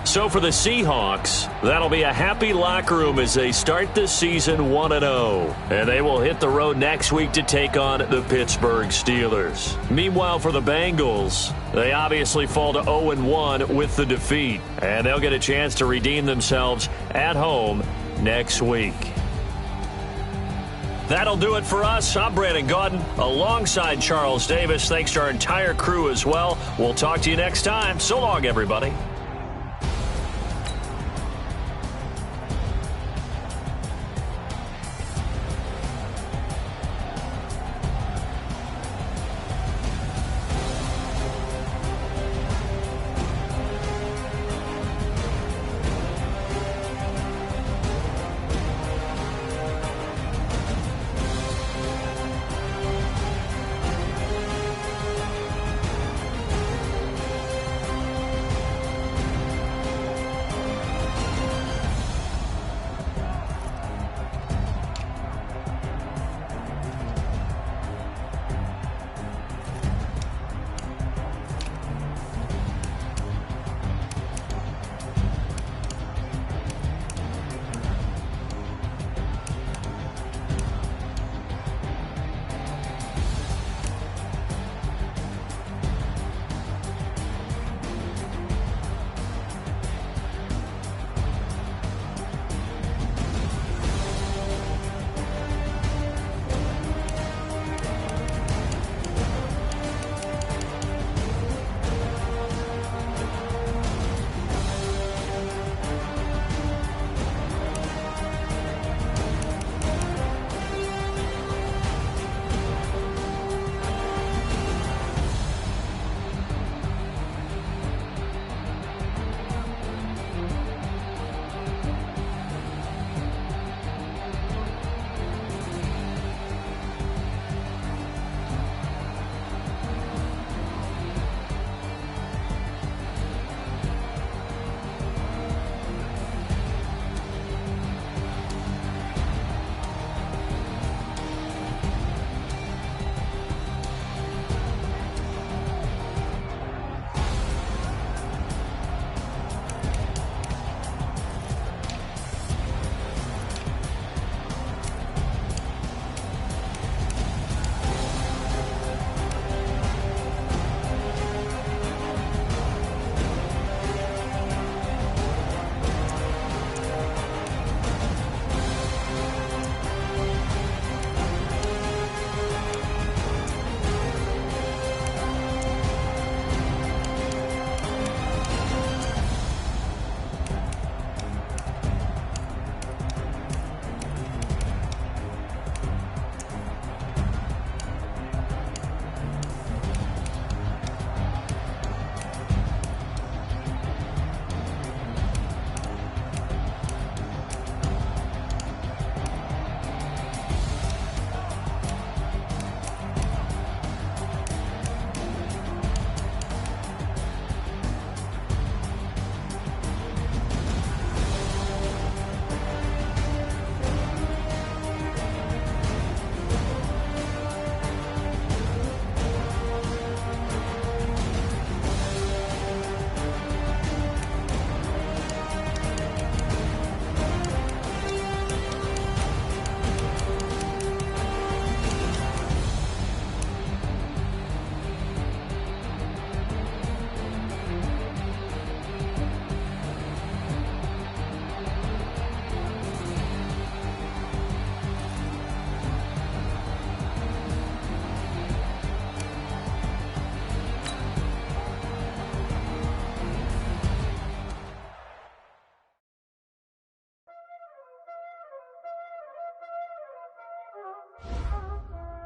So for the Seahawks, that'll be a happy locker room as they start the season 1-0. And they will hit the road next week to take on the Pittsburgh Steelers. Meanwhile, for the Bengals, they obviously fall to 0-1 with the defeat. And they'll get a chance to redeem themselves at home next week. That'll do it for us. I'm Brandon Gaudin alongside Charles Davis. Thanks to our entire crew as well. We'll talk to you next time. So long, everybody.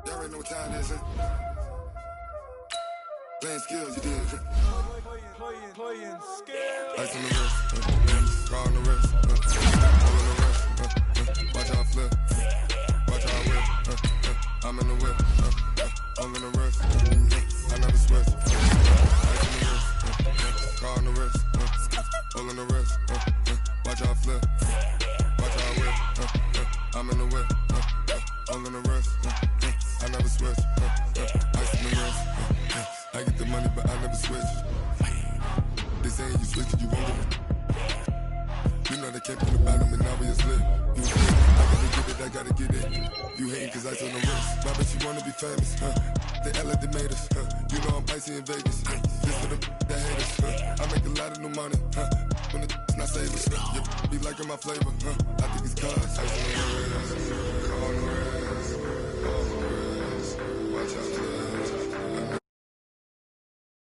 Y'all already know what time it is, huh? Playing skills, you did. Playing skills. Ice on the wrist, car on the wrist, all on the wrist, watch how I flip, watch how I whip, I'm in the whip, all on the wrist, I never switch. Ice on the wrist, car on the wrist, all on the wrist, watch how I flip, watch how I whip, I'm in the whip, all on the wrist, I never switch. Ice on the wrist, I get the money but I never switch. They saying you switch it, you won't get it. You know they came from the bottom and now we is lit. You split, I gotta get it. You hating cause ice on the wrist. Why bet you wanna be famous, huh? They act like they made us, huh? You know I'm icy in Vegas, This for the that hate us, I make a lot of new money, When it's not savers, be liking my flavor, I think it's